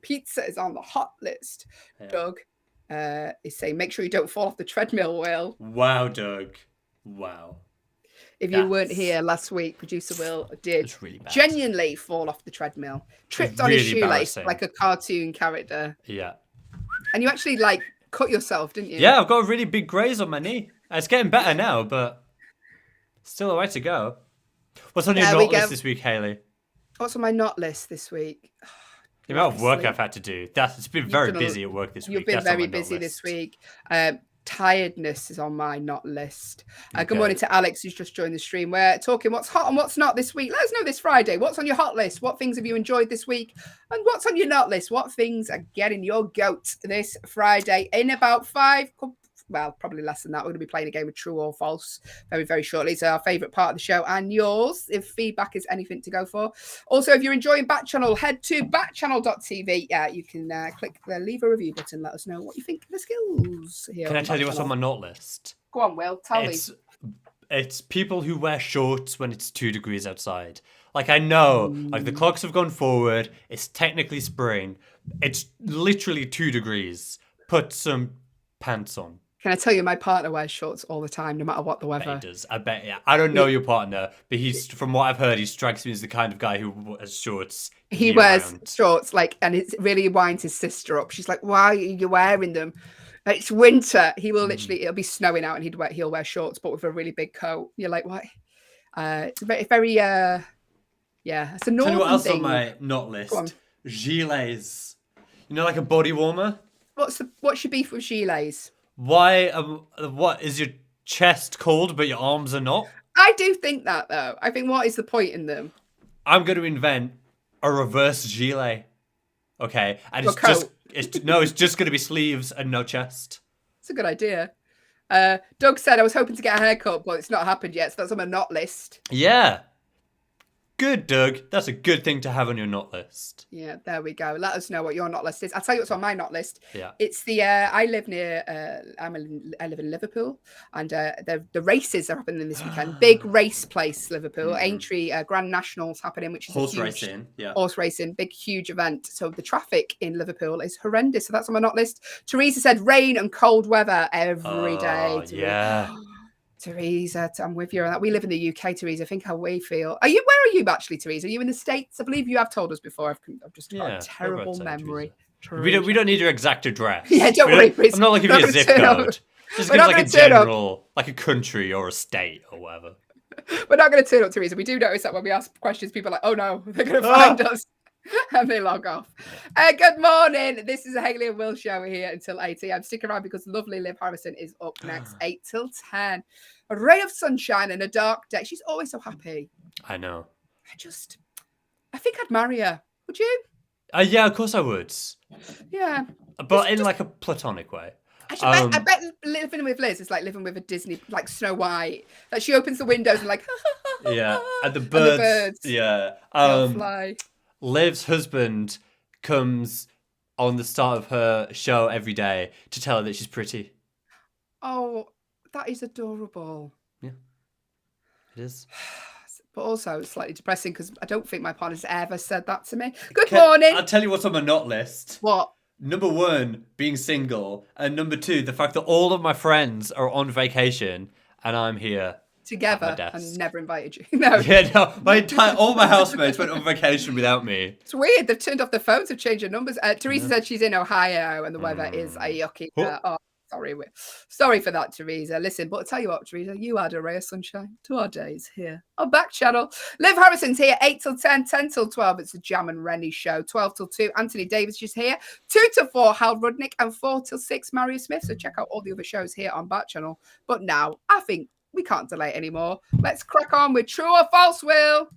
pizza is on the hot list. Yeah. Doug is saying, make sure you don't fall off the treadmill, Will. Wow, Doug. Wow. If you weren't That's- here last week, producer Will did It's really bad. genuinely fall off the treadmill, tripped on his really shoelace embarrassing. like a cartoon character. Yeah. And you actually cut yourself, didn't you? Yeah, I've got a really big graze on my knee. It's getting better now, but still a way to go. What's on your There we not list go. this week, Hayley? What's on my not list this week? The amount of work Sleep. I've had to do. It's been very done a- busy at work this You've week. been That's on very my not busy list. this week. Tiredness is on my not list. Good Okay. morning to Alex, who's just joined the stream. We're talking what's hot and what's not this week. Let us know this Friday. What's on your hot list? What things have you enjoyed this week? And what's on your not list? What things are getting your goat this Friday? In about probably less than that. We're going to be playing a game of true or false very, very shortly. It's our favourite part of the show and yours, if feedback is anything to go for. Also, if you're enjoying Backchannel, head to backchannel.tv. You can click the leave a review button. Let us know what you think of the skills here. Can I tell you what's on Backchannel. my not list? Go on, Will. Tell me. It's people who wear shorts when it's 2 degrees outside. Like, I know, like the clocks have gone forward. It's technically spring. It's literally 2 degrees. Put some pants on. Can I tell you, my partner wears shorts all the time, no matter what the I bet weather. he does. I bet, yeah. I don't know your partner, but from what I've heard, he strikes me as the kind of guy who wears shorts. He wears year-round. shorts, and it really winds his sister up. She's like, "Why are you wearing them? It's winter." He will literally, it'll be snowing out, and he'll wear shorts, but with a really big coat. You're like, "What?" It's very, yeah. It's a Tell northern you what else thing. on my not Go on. list? Gilets. You know, like a body warmer? What's your beef with gilets? Why? What is your chest cold, but your arms are not? I do think that though. I think what is the point in them? I'm going to invent a reverse gilet. Okay, and Your it's just going to be sleeves and no chest. It's a good idea. Doug said I was hoping to get a haircut, but it's not happened yet, so that's on my not list. Yeah. Good, Doug. That's a good thing to have on your not list. Yeah, there we go. Let us know what your not list is. I'll tell you what's on my not list. Yeah. It's the I live near I live in Liverpool, and the races are happening this weekend. Big race place, Liverpool. Aintree Grand Nationals happening, which is Horse a huge racing. Yeah. horse racing, big huge event. So the traffic in Liverpool is horrendous. So that's on my not list. Teresa said rain and cold weather every day. Yeah. Teresa, I'm with you on that. We live in the UK, Teresa. Think how we feel. Where are you actually, Teresa? Are you in the States? I believe you have told us before. I've just got a terrible memory. We don't need your exact address. Yeah, don't worry, Chris. I'm not looking for your zip code. Just give us like a general, like a country or a state or whatever. We're not going to turn up, Teresa. We do notice that when we ask questions, people are like, oh no, they're going to find us. And they log off. Good morning. This is a Hayley and Will show here until 8 a.m. Stick around because lovely Liv Harrison is up next, 8 till 10. A ray of sunshine and a dark day. She's always so happy. I know. I think I'd marry her. Would you? Yeah, of course I would. Yeah. But in like a platonic way. I bet living with Liz is like living with a Disney, like Snow White. Like she opens the windows and like, yeah, and the birds. Yeah. Fly. Liv's husband comes on the start of her show every day to tell her that she's pretty. Oh, that is adorable. Yeah, it is. But also slightly depressing because I don't think my partner's ever said that to me. Good morning. I'll tell you what's on my not list. What? Number 1, being single. And number 2, the fact that all of my friends are on vacation and I'm here. Together and never invited you. No. Yeah, no. All my housemates went on vacation without me. It's weird. They've turned off their phones, have changed their numbers. Teresa said she's in Ohio and the weather is a yucky. Sorry for that, Teresa. Listen, but I'll tell you what, Teresa, you add a ray of sunshine to our days here on Backchannel. Liv Harrison's here, 8 till 10, 10 till 12. It's the Jam and Rennie show. 12 till 2, Anthony Davis is here. 2 till 4, Hal Rudnick. And 4 till 6, Mario Smith. So check out all the other shows here on Backchannel. But now, I think we can't delay anymore. Let's crack on with True or False, Will.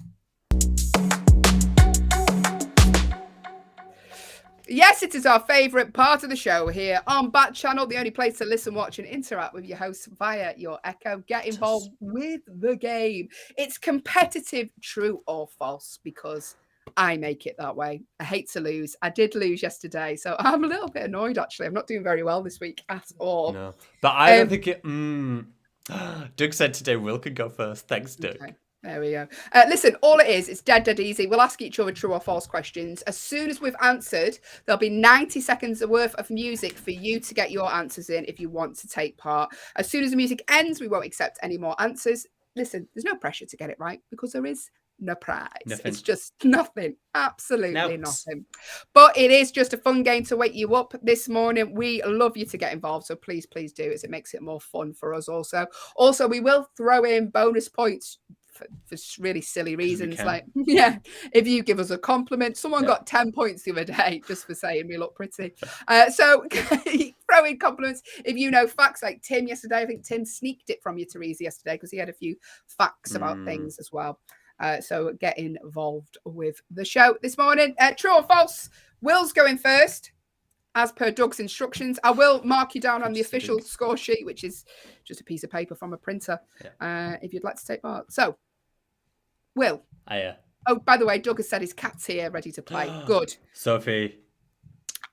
Yes, it is our favourite part of the show here on Backchannel, the only place to listen, watch and interact with your hosts via your Echo. Get involved with the game. It's competitive, true or false, because I make it that way. I hate to lose. I did lose yesterday, so I'm a little bit annoyed, actually. I'm not doing very well this week at all. No, but I don't think it... Doug said today Will could go first. Thanks, Doug. Okay. There we go. Listen, all it is, it's dead easy. We'll ask each other true or false questions. As soon as we've answered, there'll be 90 seconds worth of music for you to get your answers in if you want to take part. As soon as the music ends, we won't accept any more answers. Listen, there's no pressure to get it right because there is no prize. Nothing. It's just nothing. Absolutely nothing. But it is just a fun game to wake you up this morning. We love you to get involved. So please do, as it makes it more fun for us also. Also, we will throw in bonus points for really silly reasons, like if you give us a compliment. Someone got 10 points the other day just for saying we look pretty. So throw in compliments if you know facts, like Tim yesterday. I think Tim sneaked it from you, Teresa, yesterday because he had a few facts about things as well. So get involved with the show this morning. True or false? Will's going first as per Doug's instructions. I will mark you down on the official score sheet, which is just a piece of paper from a printer, if you'd like to take part. So, Will. Oh, by the way, Doug has said his cat's here, ready to play. Good. Sophie.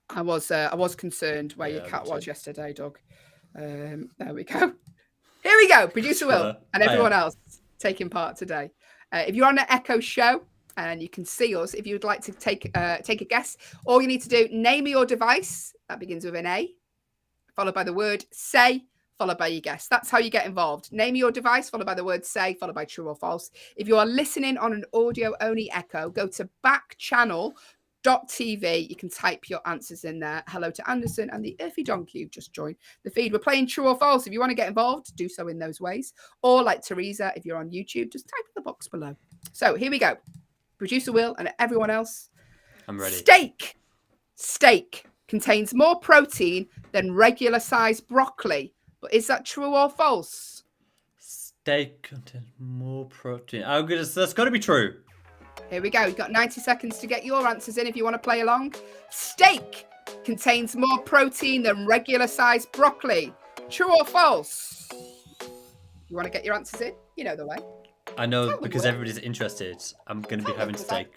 I was concerned where your cat was yesterday, Doug. There we go. Here we go. Producer Will and everyone else taking part today. If you're on an Echo show and you can see us, if you would like to take a guess, all you need to do, name your device. That begins with an A, followed by the word say, followed by your guess. That's how you get involved. Name your device, followed by the word say, followed by true or false. If you are listening on an audio-only Echo, go to backchannel.tv. You can type your answers in there. Hello to Anderson and the Earthy Donkey who've just joined the feed. We're playing true or false. If you want to get involved, do so in those ways. Or like Teresa, if you're on YouTube, just type in the box below. So here we go. Producer Will and everyone else. I'm ready. Steak contains more protein than regular sized broccoli. But is that true or false? Steak contains more protein. That's got to be true. Here we go. You've got 90 seconds to get your answers in if you want to play along. Steak contains more protein than regular sized broccoli. True or false? You want to get your answers in? You know the way. I know because everybody's interested. I'm going to be having steak.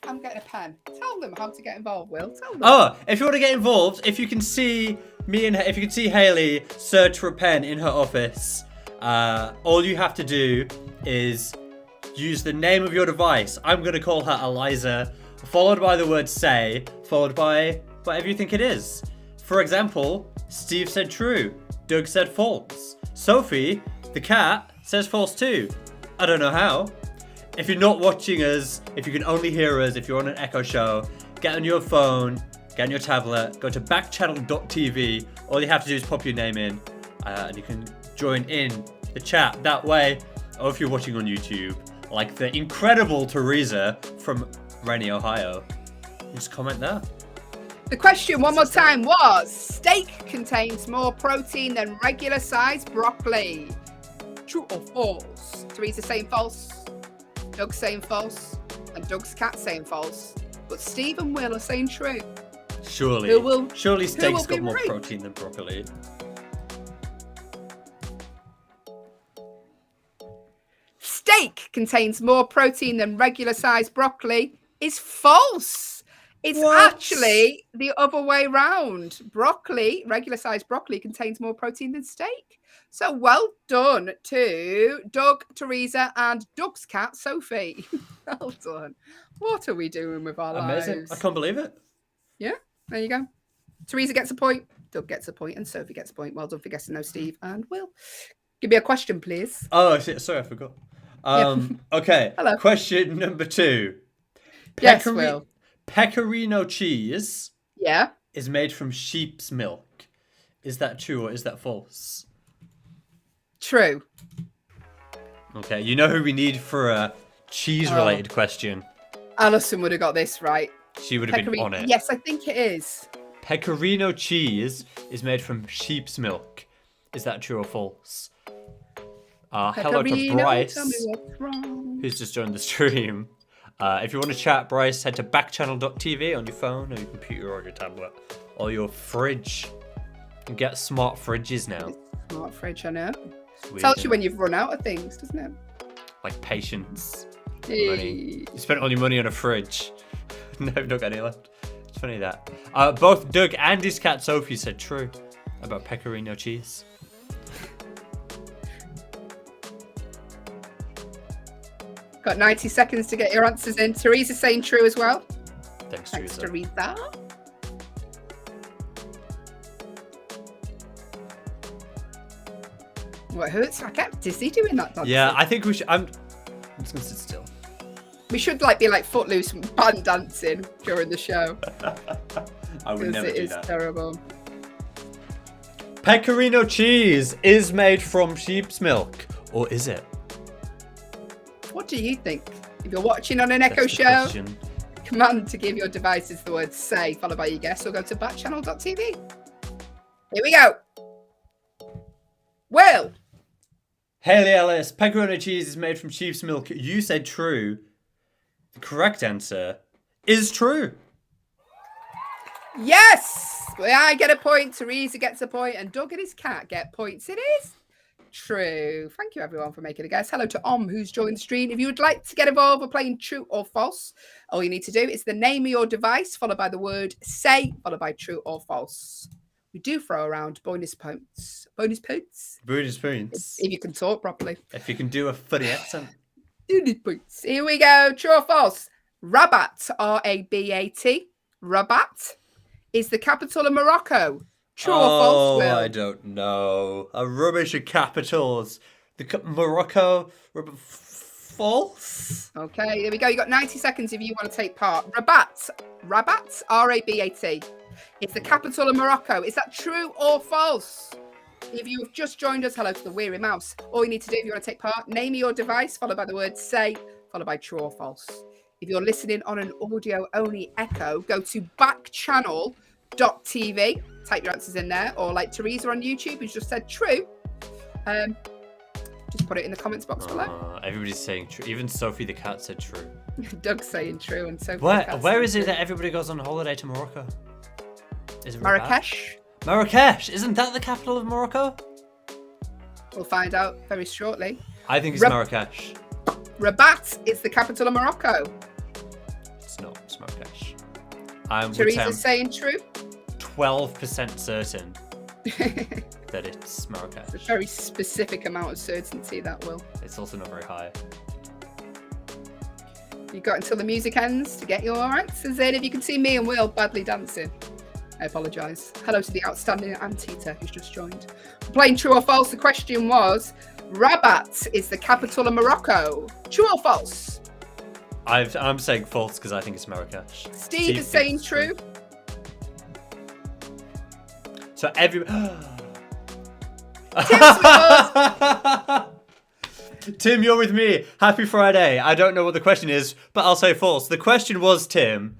I'm getting a pen. Tell them how to get involved, Will. Tell them. Oh, if you want to get involved, if you can see if you can see Hayley search for a pen in her office, all you have to do is use the name of your device. I'm going to call her Eliza, followed by the word say, followed by whatever you think it is. For example, Steve said true. Doug said false. Sophie, the cat, says false too. I don't know how. If you're not watching us, if you can only hear us, if you're on an Echo show, get on your phone, get on your tablet, go to backchannel.tv. All you have to do is pop your name in, and you can join in the chat that way. Or if you're watching on YouTube, like the incredible Teresa from Rainy, Ohio, just comment there. The question one more time was, steak contains more protein than regular sized broccoli. True or false? Teresa saying false, Doug saying false, and Doug's cat saying false. But Steve and Will are saying true. Surely steak's got more protein than broccoli. Steak contains more protein than regular sized broccoli is false. It's actually the other way round. Broccoli, regular sized broccoli, contains more protein than steak. So well done to Doug, Teresa, and Doug's cat, Sophie. Well done. What are we doing with our lives? I can't believe it. Yeah, there you go. Teresa gets a point, Doug gets a point, and Sophie gets a point. Well done for guessing those, Steve and Will. Give me a question, please. Oh, sorry, I forgot. Okay. Hello. Question number 2. Yes, Will. Pecorino cheese is made from sheep's milk. Is that true or is that false? True. Okay, you know who we need for a cheese-related question. Allyson would have got this right. She would have been on it. Yes, I think it is. Pecorino cheese is made from sheep's milk. Is that true or false? Hello to Bryce, tell me what's wrong. who's just joined the stream. If you want to chat, Bryce, head to backchannel.tv on your phone or your computer or your tablet or your fridge. You can get smart fridges now. Smart fridge, I know. Sweet. Tells you when you've run out of things, doesn't it? Like patience. Hey. Money. You spent all your money on a fridge. No, not got any left. It's funny that. Both Doug and his cat Sophie said true about pecorino cheese. Got 90 seconds to get your answers in. Teresa's saying true as well. Thanks, Thanks, Teresa. Teresa. What hurts? I get dizzy doing that. Dancing. Yeah, I think we should. I'm just gonna sit still. We should be like footloose and band dancing during the show. I would never do that. It is terrible. Pecorino cheese is made from sheep's milk, or is it? What do you think? If you're watching on an Echo That's the show, question. command to give your devices the word say, followed by your guess, or go to backchannel.tv. Here we go. Will. Hayley Ellis, pecorino cheese is made from sheep's milk. You said true. The correct answer is true. Yes! I get a point, Teresa gets a point, and Doug and his cat get points. It is true. Thank you, everyone, for making a guess. Hello to who's joined the stream. If you would like to get involved with playing true or false, all you need to do is the name of your device, followed by the word say, followed by true or false. We do throw around bonus points. Bonus points? Bonus points. If you can talk properly. If you can do a funny accent. Bonus points. Here we go. True or false? Rabat, R-A-B-A-T. Rabat is the capital of Morocco. True or false, Will? I don't know. A rubbish of capitals. Morocco. False? Okay, there we go. You got 90 seconds if you want to take part. Rabat, R-A-B-A-T. It's the capital of Morocco. Is that true or false? If you have just joined us, hello to the Weary Mouse. All you need to do if you want to take part, name your device, followed by the word say, followed by true or false. If you're listening on an audio-only Echo, go to backchannel.tv. Type your answers in there. Or like Teresa on YouTube, who's just said true. Just put it in the comments box below. Everybody's saying true. Even Sophie the cat said true. Doug's saying true and Sophie Where is it that everybody goes on holiday to Morocco? Is it Marrakesh? Marrakesh! Isn't that the capital of Morocco? We'll find out very shortly. I think it's Marrakesh. Rabat is the capital of Morocco. It's not. It's Marrakesh. Teresa's saying true. 12% certain that it's Marrakesh. It's a very specific amount of certainty, that will. It's also not very high. You've got until the music ends to get your answers in. If you can see me and Will badly dancing, I apologise. Hello to the outstanding Antita who's just joined. We're playing true or false. The question was, Rabat is the capital of Morocco. True or false? I'm saying false because I think it's Marrakesh. Steve is saying true. So every... Tim, you're with me. Happy Friday. I don't know what the question is, but I'll say false. The question was, Tim,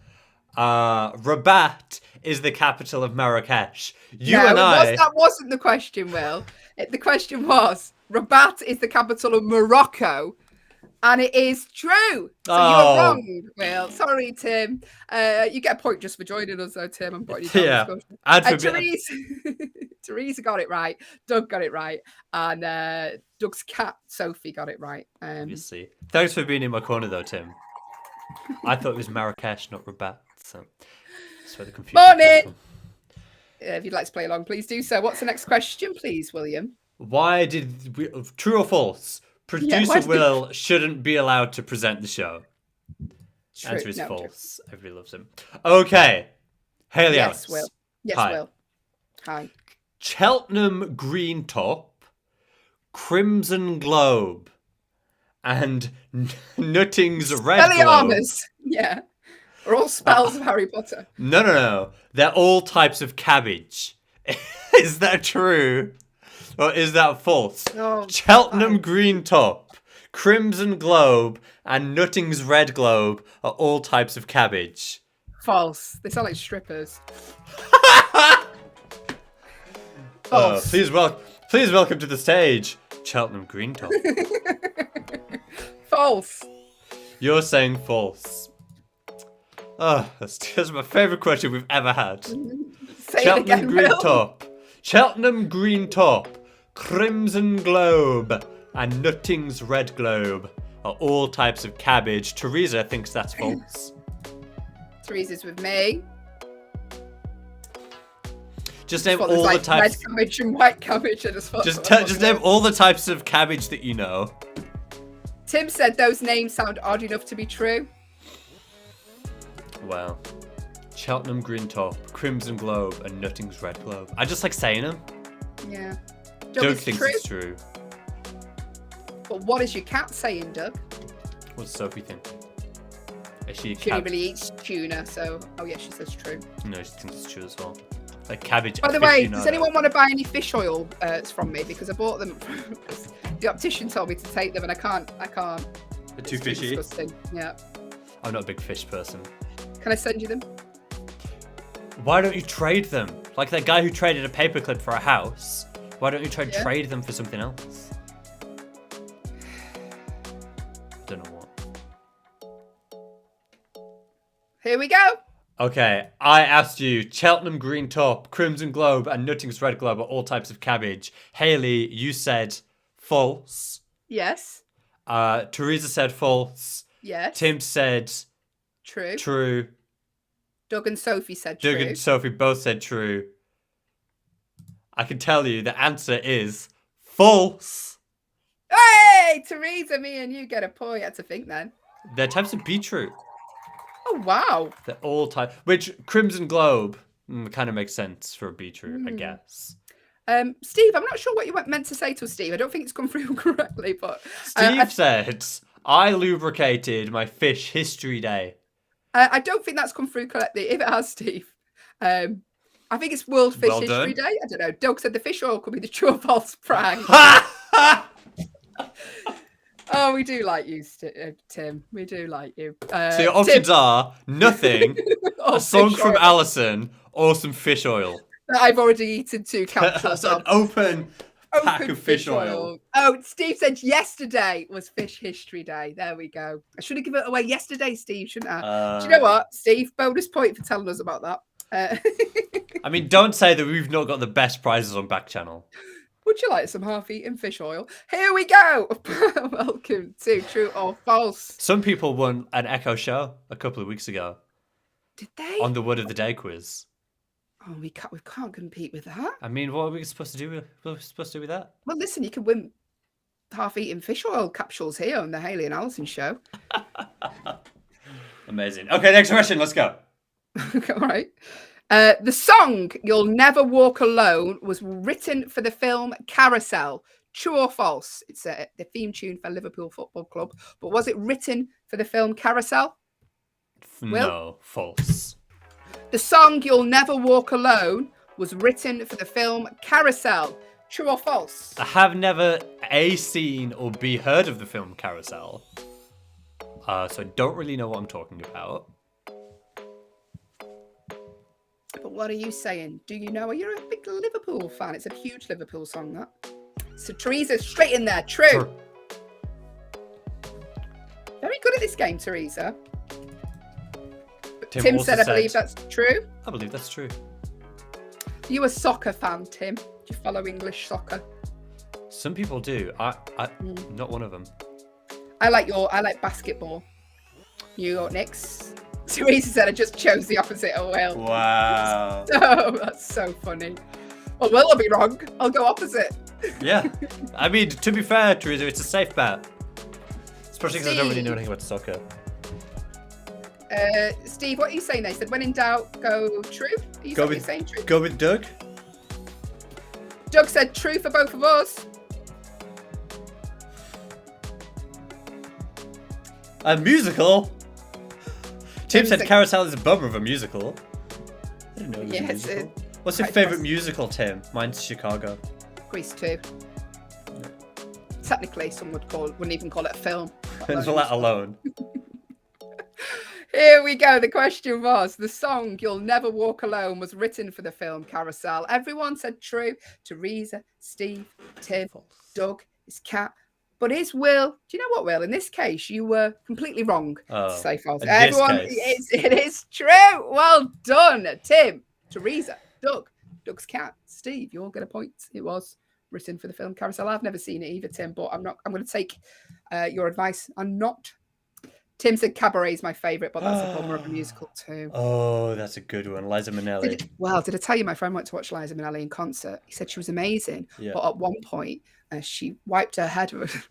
Rabat is the capital of Marrakesh. That wasn't the question, Will. The question was, Rabat is the capital of Morocco. And it is true. So you're wrong, Will. Sorry, Tim. You get a point just for joining us, though, Tim. I'm putting you down. Teresa got it right. Doug got it right. And Doug's cat, Sophie, got it right. Obviously. Thanks for being in my corner, though, Tim. I thought it was Marrakesh, not Rabat. So that's where the confusion Morning. comes from. If you'd like to play along, please do so. What's the next question, please, William? Why did we... True or false? Producer Will shouldn't be allowed to present the show. True. Answer is false. True. Everybody loves him. Okay. Hayley Yes, Will. Yes, Hi. Will. Hi. Cheltenham Green Top, Crimson Globe, and Nutting's Red Globe. Yeah. Are all spells of Harry Potter. No. They're all types of cabbage. Is that true? Or is that false? Oh, Cheltenham Green Top, Crimson Globe, and Nutting's Red Globe are all types of cabbage. False. They sound like strippers. False. Please welcome to the stage, Cheltenham Green Top. False. You're saying false. Oh, that's my favourite question we've ever had. Say Cheltenham it again, Green Will. Top, Cheltenham Green Top, Crimson Globe, and Nutting's Red Globe are all types of cabbage. Teresa thinks that's false. Teresa's with me. Just name all the types. Red cabbage and white cabbage. Just name all the types of cabbage that you know. Tim said those names sound odd enough to be true. Wow. Cheltenham Green Top, Crimson Globe, and Nutting's Red Globe. I just like saying them. Yeah. Doug thinks it's true. But what is your cat saying, Doug? What does Sophie think? Is she a She really eats tuna, so... Oh, yeah, she says true. No, she thinks it's true as well. Like cabbage. By the way, does anyone want to buy any fish oil from me? Because I bought them... the optician told me to take them, and I can't. They're too fishy? Disgusting. Yeah. I'm not a big fish person. Can I send you them? Why don't you trade them? Like that guy who traded a paperclip for a house. Why don't you try to trade them for something else? I don't know what. Here we go. Okay, I asked you, Cheltenham Green Top, Crimson Globe, and Nutting's Red Globe are all types of cabbage. Hayley, you said false. Yes. Teresa said false. Yes. Tim said true. Doug and Sophie said true. Doug and Sophie both said true. I can tell you the answer is false. Hey, Teresa, me and you get a point. I had to think then. They're types of beetroot. Oh, wow. They're all types. Which Crimson Globe kind of makes sense for a beetroot, I guess. Steve, I'm not sure what you meant to say to us, Steve. I don't think it's come through correctly, but... Steve said, I lubricated my fish history day. I don't think that's come through correctly. If it has, Steve. I think it's World Fish History Day. I don't know. Doug said the fish oil could be the true or false prank. Oh, we do like you, Tim. We do like you. So your options are nothing, a song from Allyson, or some fish oil. I've already eaten 2 capsules. That's an open pack of fish oil. Oh, Steve said yesterday was Fish History Day. There we go. I should have given it away yesterday, Steve, shouldn't I? Do you know what, Steve? Bonus point for telling us about that. I mean, don't say that we've not got the best prizes on Backchannel. Would you like some half-eaten fish oil? Here we go. Welcome to True or False. Some people won an Echo show a couple of weeks ago. Did they? On the Word of the Day quiz. Oh, we can't compete with that. I mean, what are we supposed to do with that? Well, listen, you can win half-eaten fish oil capsules here on the Hayley and Allyson show. Amazing. Okay, next question. Let's go. All right. The song "You'll Never Walk Alone" was written for the film Carousel. True or false? It's the theme tune for Liverpool Football Club. But was it written for the film Carousel? No, false. The song "You'll Never Walk Alone" was written for the film Carousel. True or false? I have never A, seen or B, heard of the film Carousel. So I don't really know what I'm talking about. But what are you saying? Do you know? You're a big Liverpool fan. It's a huge Liverpool song, that. So Teresa, straight in there. True. Very good at this game, Teresa. Tim said, I believe that's true. I believe that's true. Are you a soccer fan, Tim? Do you follow English soccer? Some people do. Not one of them. I like basketball. New York Knicks. Teresa said I just chose the opposite of Will. Wow. Oh, that's so funny. Well, Will will be wrong. I'll go opposite. Yeah. I mean, to be fair, Teresa, it's a safe bet. Especially because I don't really know anything about soccer. Steve, what are you saying there? He said, when in doubt, go true. Are you saying true? Go with Doug. Doug said true for both of us. A musical? Tim said Carousel is a bummer of a musical. I didn't know it was a musical. What's your favourite musical, Tim? Mine's Chicago. Grease 2. Technically, some wouldn't even call it a film. Let alone. Here we go. The question was, the song You'll Never Walk Alone was written for the film Carousel. Everyone said true. Teresa, Steve, Tim, Doug, his cat. But is Will, do you know what, Will? In this case, you were completely wrong to say false. Everyone, it is true. Well done, Tim, Teresa, Doug, Doug's cat, Steve. You all get a point. It was written for the film Carousel. I've never seen it either, Tim, but I'm going to take your advice. I'm not. Tim said Cabaret is my favourite, but that's a bummer of a musical too. Oh, that's a good one. Liza Minnelli. Did I tell you my friend went to watch Liza Minnelli in concert? He said she was amazing, but at one point she wiped her head with...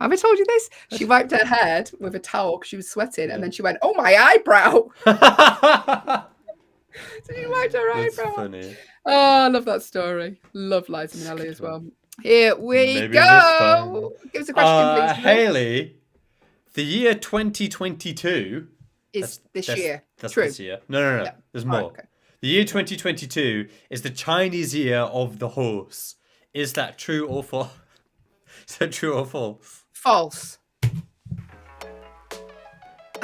Have I told you this? She wiped her head with a towel because she was sweating, and then she went, "Oh, my eyebrow!" So she wiped her eyebrow. Funny. Oh, I love that story. Love Liza Minnelli as well. Here we go. Give us a question, please. Hayley, the year 2022 is this year. That's true. This year. No. Yeah. There's more. Okay. The year 2022 is the Chinese year of the horse. Is that true or false? Is that true or false? False. I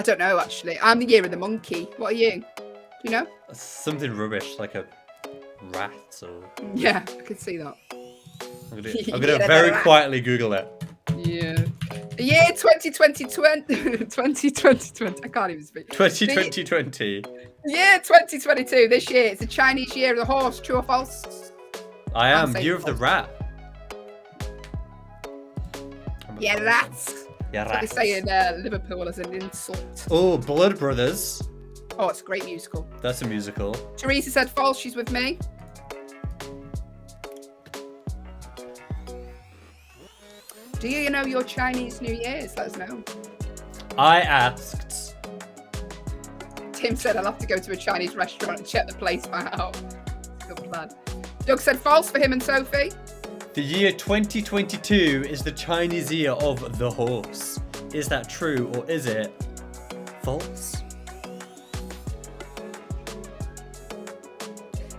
don't know, actually. I'm the year of the monkey. What are you? Do you know? Something rubbish, like a rat or... Yeah, I can see that. I'm going to very quietly Google it. Yeah. The year 2020. I can't even speak. 2020. Yeah, 2022. This year. It's the Chinese year of the horse. True or false? I am. Year of the rat. Yeah, rats. Yeah, rats. What they say in Liverpool as an insult. Oh, Blood Brothers. Oh, it's a great musical. That's a musical. Teresa said false. She's with me. Do you know your Chinese New Year's? Let us know. I asked. Tim said I'll have to go to a Chinese restaurant and check the place out. Good plan. Doug said false for him and Sophie. The year 2022 is the Chinese year of the horse. Is that true or is it false?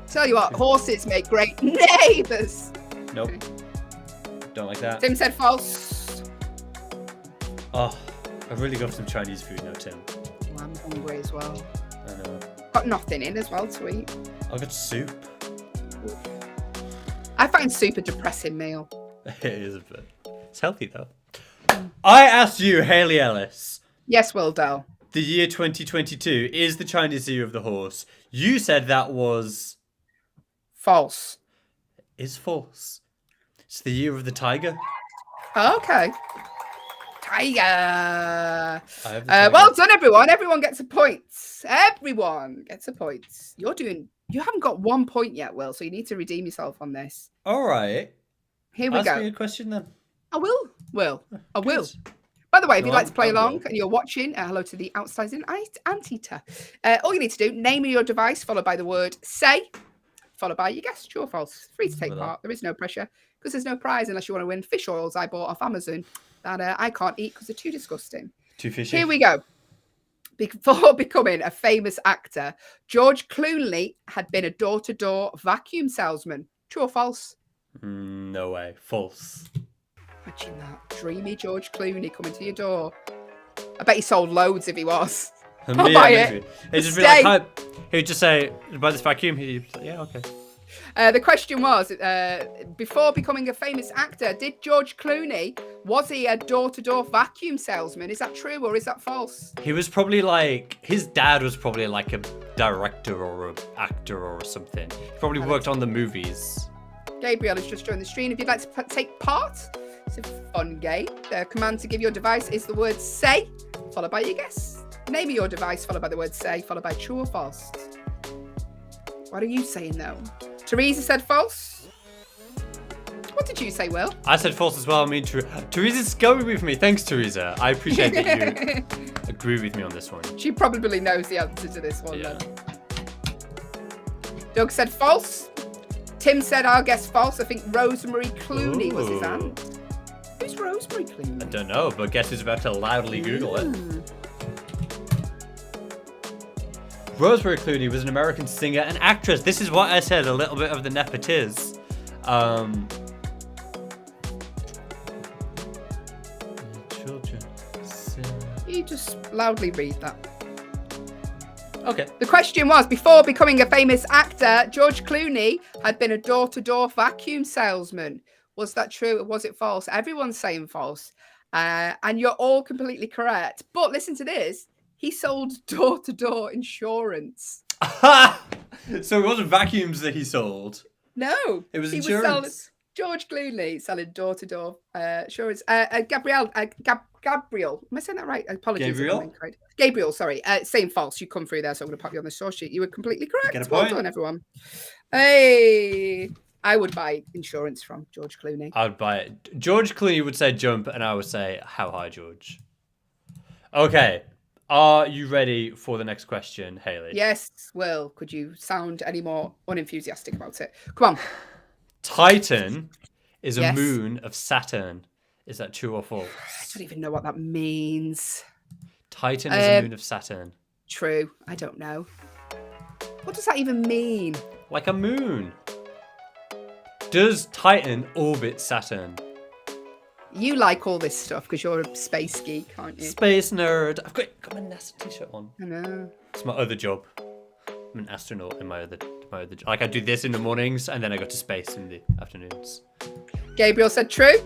Tell you what, horses make great neighbours. Nope. Don't like that. Tim said false. Oh, I really got some Chinese food now, Tim. Oh, I'm hungry as well. I know. Got nothing in as well to eat. I got soup. I find soup a depressing meal. It is a bit. It's healthy though. I asked you, Hayley Ellis. Yes, Will Dell. The year 2022 is the Chinese year of the horse. You said that was... false. Is false. It's the year of the tiger. Oh, okay. Tiger. Well done, everyone. Everyone gets a point. Everyone gets a point. You haven't got 1 point yet, Will, so you need to redeem yourself on this. All right. Here we go. Ask me a question then. I will. I will. By the way, if you'd like to play along and you're watching, hello to the outside anteater. All you need to do, name your device, followed by the word say, followed by your guess, true or false. Free to take part. There is no pressure because there's no prize unless you want to win fish oils I bought off Amazon that I can't eat because they're too disgusting. Too fishy. Here we go. Before becoming a famous actor, George Clooney had been a door-to-door vacuum salesman. True or false? No way. False. Imagine that. Dreamy George Clooney coming to your door. I bet he sold loads if he was. I'll buy it. He'd just be like, hi. He'd just say, buy this vacuum. He'd be like, yeah, okay. The question was, before becoming a famous actor, did George Clooney, was he a door-to-door vacuum salesman? Is that true or is that false? He was probably like, his dad was probably like a director or an actor or something. He probably worked on the movies. Gabriel has just joined the stream. If you'd like to take part, it's a fun game. The command to give your device is the word say, followed by your guess. Name your device, followed by the word say, followed by true or false. What are you saying though? Teresa said false. What did you say, Will? I said false as well. I mean, Teresa's going with me. Thanks, Teresa. I appreciate that you agree with me on this one. She probably knows the answer to this one, Yeah. then. Doug said false. Tim said, I'll guess false. I think Rosemary Clooney was his Ooh. aunt. Who's Rosemary Clooney? I don't know, but guess who's about to loudly Google it. Rosemary Clooney was an American singer and actress. This is what I said, a little bit of the nepotiz. Children. You just loudly read that. Okay. The question was, before becoming a famous actor, George Clooney had been a door-to-door vacuum salesman. Was that true or was it false? Everyone's saying false. And you're all completely correct. But listen to this. He sold door-to-door insurance. So it wasn't vacuums that he sold. No. It was he insurance. Was George Clooney selling door-to-door insurance. Gabriel, am I saying that right? Apologies. Gabriel? Gabriel, sorry. Saying false. You come through there, so I'm going to pop you on the source sheet. You were completely correct. Get a Well point. done, everyone. Hey, I would buy insurance from George Clooney. I would buy it. George Clooney would say jump, and I would say, how high, George? Okay. Are you ready for the next question, Hayley? Yes, Will. Could you sound any more unenthusiastic about it? Come on. Titan is a Yes. moon of Saturn. Is that true or false? I don't even know what that means. Titan is a moon of Saturn. True. I don't know. What does that even mean? Like a moon. Does Titan orbit Saturn? You like all this stuff because you're a space geek, aren't you? Space nerd. I've got my NASA t-shirt on. I know. It's my other job. I'm an astronaut in my other job. Like I do this in the mornings and then I go to space in the afternoons. Gabriel said true.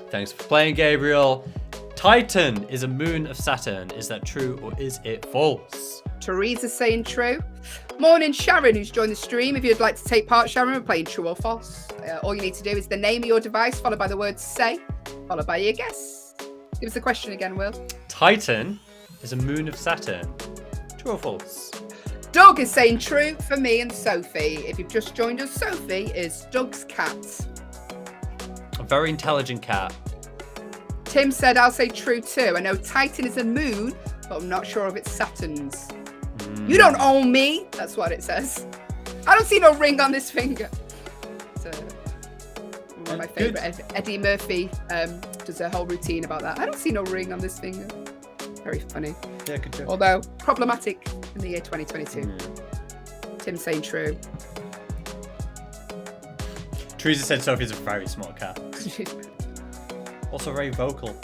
Thanks for playing, Gabriel. Titan is a moon of Saturn. Is that true or is it false? Teresa's saying true. Morning, Sharon, who's joined the stream. If you'd like to take part, Sharon, we're playing true or false. All you need to do is the name of your device, followed by the word say, followed by your guess. Give us the question again, Will. Titan is a moon of Saturn. True or false? Doug is saying true for me and Sophie. If you've just joined us, Sophie is Doug's cat. A very intelligent cat. Tim said, I'll say true too. I know Titan is a moon, but I'm not sure if it's Saturn's. You don't own me. That's what it says. I don't see no ring on this finger. It's one of my favourite. Eddie Murphy does a whole routine about that. I don't see no ring on this finger. Very funny. Yeah, good job. Although problematic in the year 2022. Tim saying true. Teresa said Sophie's a very smart cat. Also very vocal.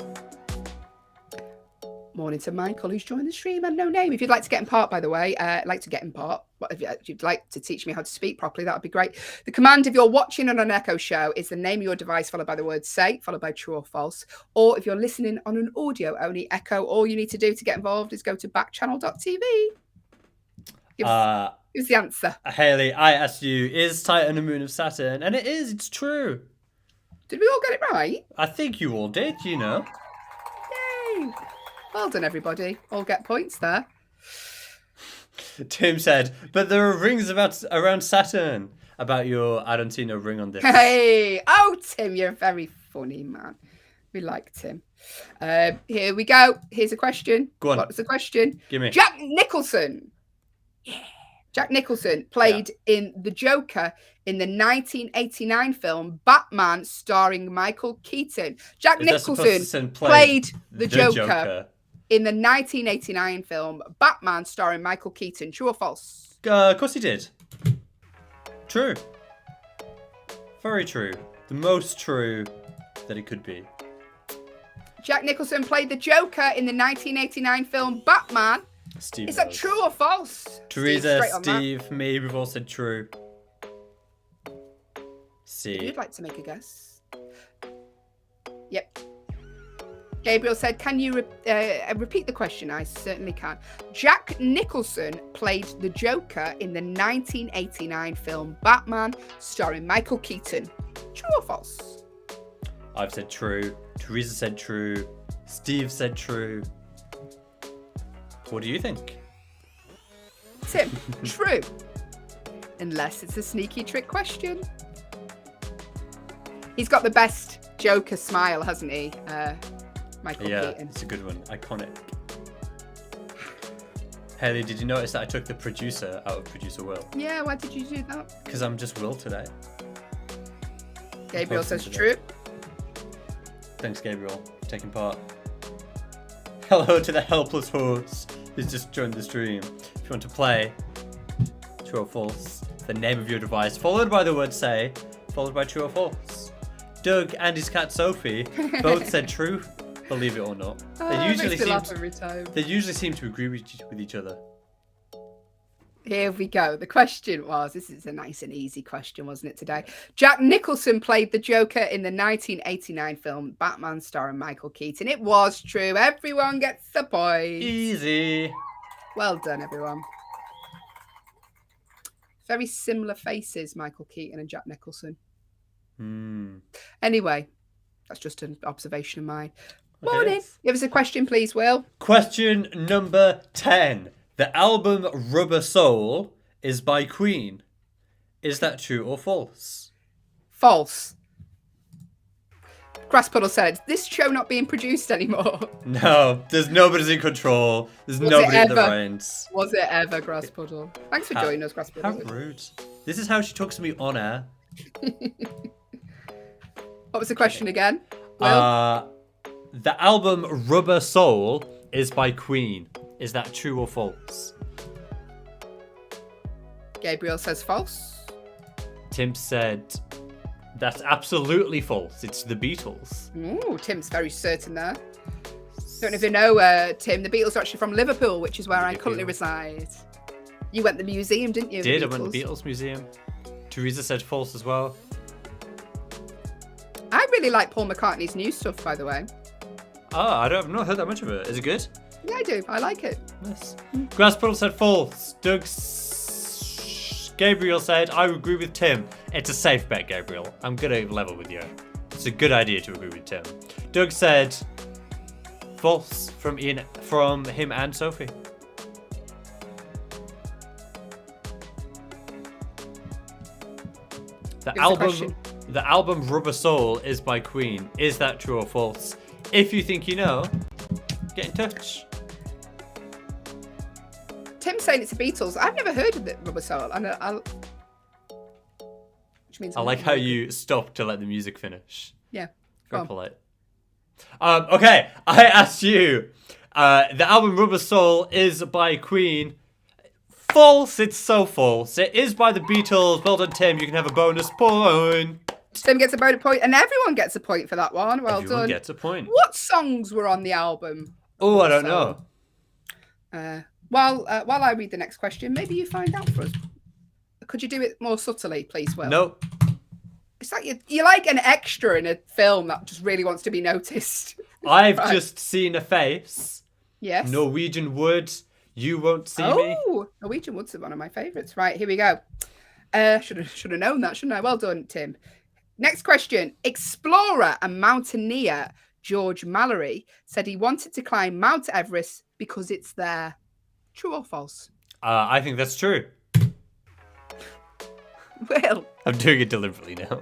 Morning to Michael, who's joined the stream and no name. If you'd like to get in part, by the way, if you'd like to teach me how to speak properly, that would be great. The command, if you're watching on an Echo show, is the name of your device followed by the word say, followed by true or false. Or if you're listening on an audio-only Echo, all you need to do to get involved is go to backchannel.tv. Give us the answer. Hayley, I asked you, is Titan a moon of Saturn? And it is, it's true. Did we all get it right? I think you all did, you know. Yay! Well done, everybody. All get points there. Tim said, but there are rings around Saturn. About your, I don't see no ring on this. Hey! Oh, Tim, you're a very funny man. We like Tim. Here we go. Here's a question. Go on. What's the question? Give me. Jack Nicholson. Yeah. Jack Nicholson played in The Joker in the 1989 film Batman starring Michael Keaton. Jack Is that supposed to Nicholson send played the Joker. in the 1989 film Batman starring Michael Keaton? True or false? Of course he did. True. Very true. The most true that it could be. Jack Nicholson played the Joker in the 1989 film Batman. Steve Is that knows. true or false? Teresa, Steve, straight on that. Steve, me, we've all said true. See. If you'd like to make a guess. Yep. Gabriel said, can you repeat the question? I certainly can. Jack Nicholson played the Joker in the 1989 film Batman, starring Michael Keaton. True or false? I've said true. Teresa said true. Steve said true. What do you think? Tim, true. Unless it's a sneaky trick question. He's got the best Joker smile, hasn't he? Michael Keaton. It's a good one. Iconic. Hayley, did you notice that I took the producer out of producer Will? Yeah, why did you do that? Because I'm just Will today. Gabriel Posting says today. true. Thanks, Gabriel, for taking part. Hello to the helpless host who's just joined the stream. If you want to play, true or false, the name of your device, followed by the word say, followed by true or false. Doug and his cat Sophie both said true, believe it or not. They usually seem to agree with each other. Here we go. The question was, this is a nice and easy question, wasn't it, today? Jack Nicholson played the Joker in the 1989 film Batman starring Michael Keaton. It was true. Everyone gets the point. Easy. Well done, everyone. Very similar faces, Michael Keaton and Jack Nicholson. Anyway, that's just an observation of mine. Okay. Morning. Give us a question, please, Will. Question number 10. The album Rubber Soul is by Queen. Is that true or false? False. Grasspuddle said, this show not being produced anymore. No, there's nobody's in control. There's nobody at the reins. Was it ever, Grasspuddle? Thanks for joining us, Grasspuddle. How rude. This is how she talks to me on air. What was the question again? Will? The album Rubber Soul is by Queen. Is that true or false? Gabriel says false. Tim said that's absolutely false. It's the Beatles. Ooh, Tim's very certain there. Don't know if you know, Tim, the Beatles are actually from Liverpool, which is where I currently reside. You went to the museum, didn't you? I went to the Beatles Museum. Teresa said false as well. I really like Paul McCartney's new stuff, by the way. Oh, I've not heard that much of it. Is it good? Yeah, I do. I like it. Yes. Grasspuddle said false. Gabriel said, I agree with Tim. It's a safe bet, Gabriel. I'm going to level with you. It's a good idea to agree with Tim. Doug said false from him and Sophie. The album Rubber Soul is by Queen. Is that true or false? If you think you know, get in touch. Tim's saying it's the Beatles. I've never heard of the Rubber Soul. Which means I like how you stop to let the music finish. Yeah. Very polite. Okay, I asked you. The album Rubber Soul is by Queen. False. It's so false. It is by the Beatles. Well done, Tim. You can have a bonus point. Tim gets a bonus point, and everyone gets a point for that one. Well Everyone done. gets a point. What songs were on the album? Oh, I don't know. While I read the next question, maybe you find out for us. Could you do it more subtly, please, Will? Nope. It's like you're like an extra in a film that just really wants to be noticed. I've just seen a face. Yes. Norwegian Wood. You won't see me. Oh, Norwegian Wood's one of my favourites. Right, here we go. Should have known that, shouldn't I? Well done, Tim. Next question. Explorer and mountaineer George Mallory said he wanted to climb Mount Everest because it's there. True or false? I think that's true. Will. I'm doing it deliberately now.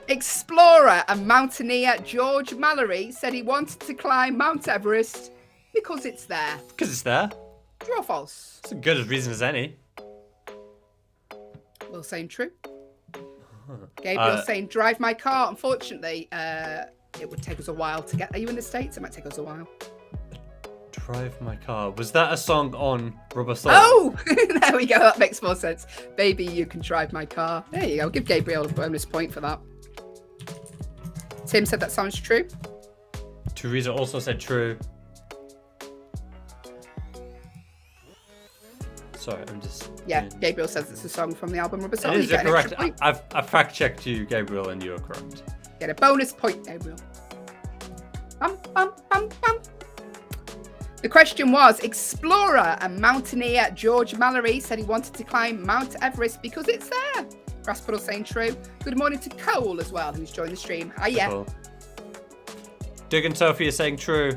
Explorer and mountaineer George Mallory said he wanted to climb Mount Everest because it's there. Because it's there. True or false? It's as good a reason as any. Will saying true. Gabriel saying drive my car. Unfortunately, it would take us a while to get. Are you in the States? It might take us a while. Drive my car. Was that a song on Rubber Soul? Oh, there we go. That makes more sense. Baby, you can drive my car. There you go. Give Gabriel a bonus point for that. Tim said that sounds true. Teresa also said true. Sorry, I'm just... Yeah, Gabriel says it's a song from the album Rubber Soul. It is You get an correct. extra point. I've fact-checked you, Gabriel, and you're correct. Get a bonus point, Gabriel. Bum, bum, bum, bum. The question was, explorer and mountaineer George Mallory said he wanted to climb Mount Everest because it's there. Grasspuddle saying true. Good morning to Cole as well, who's joined the stream. Hiya. Cool. Doug and Sophie are saying true.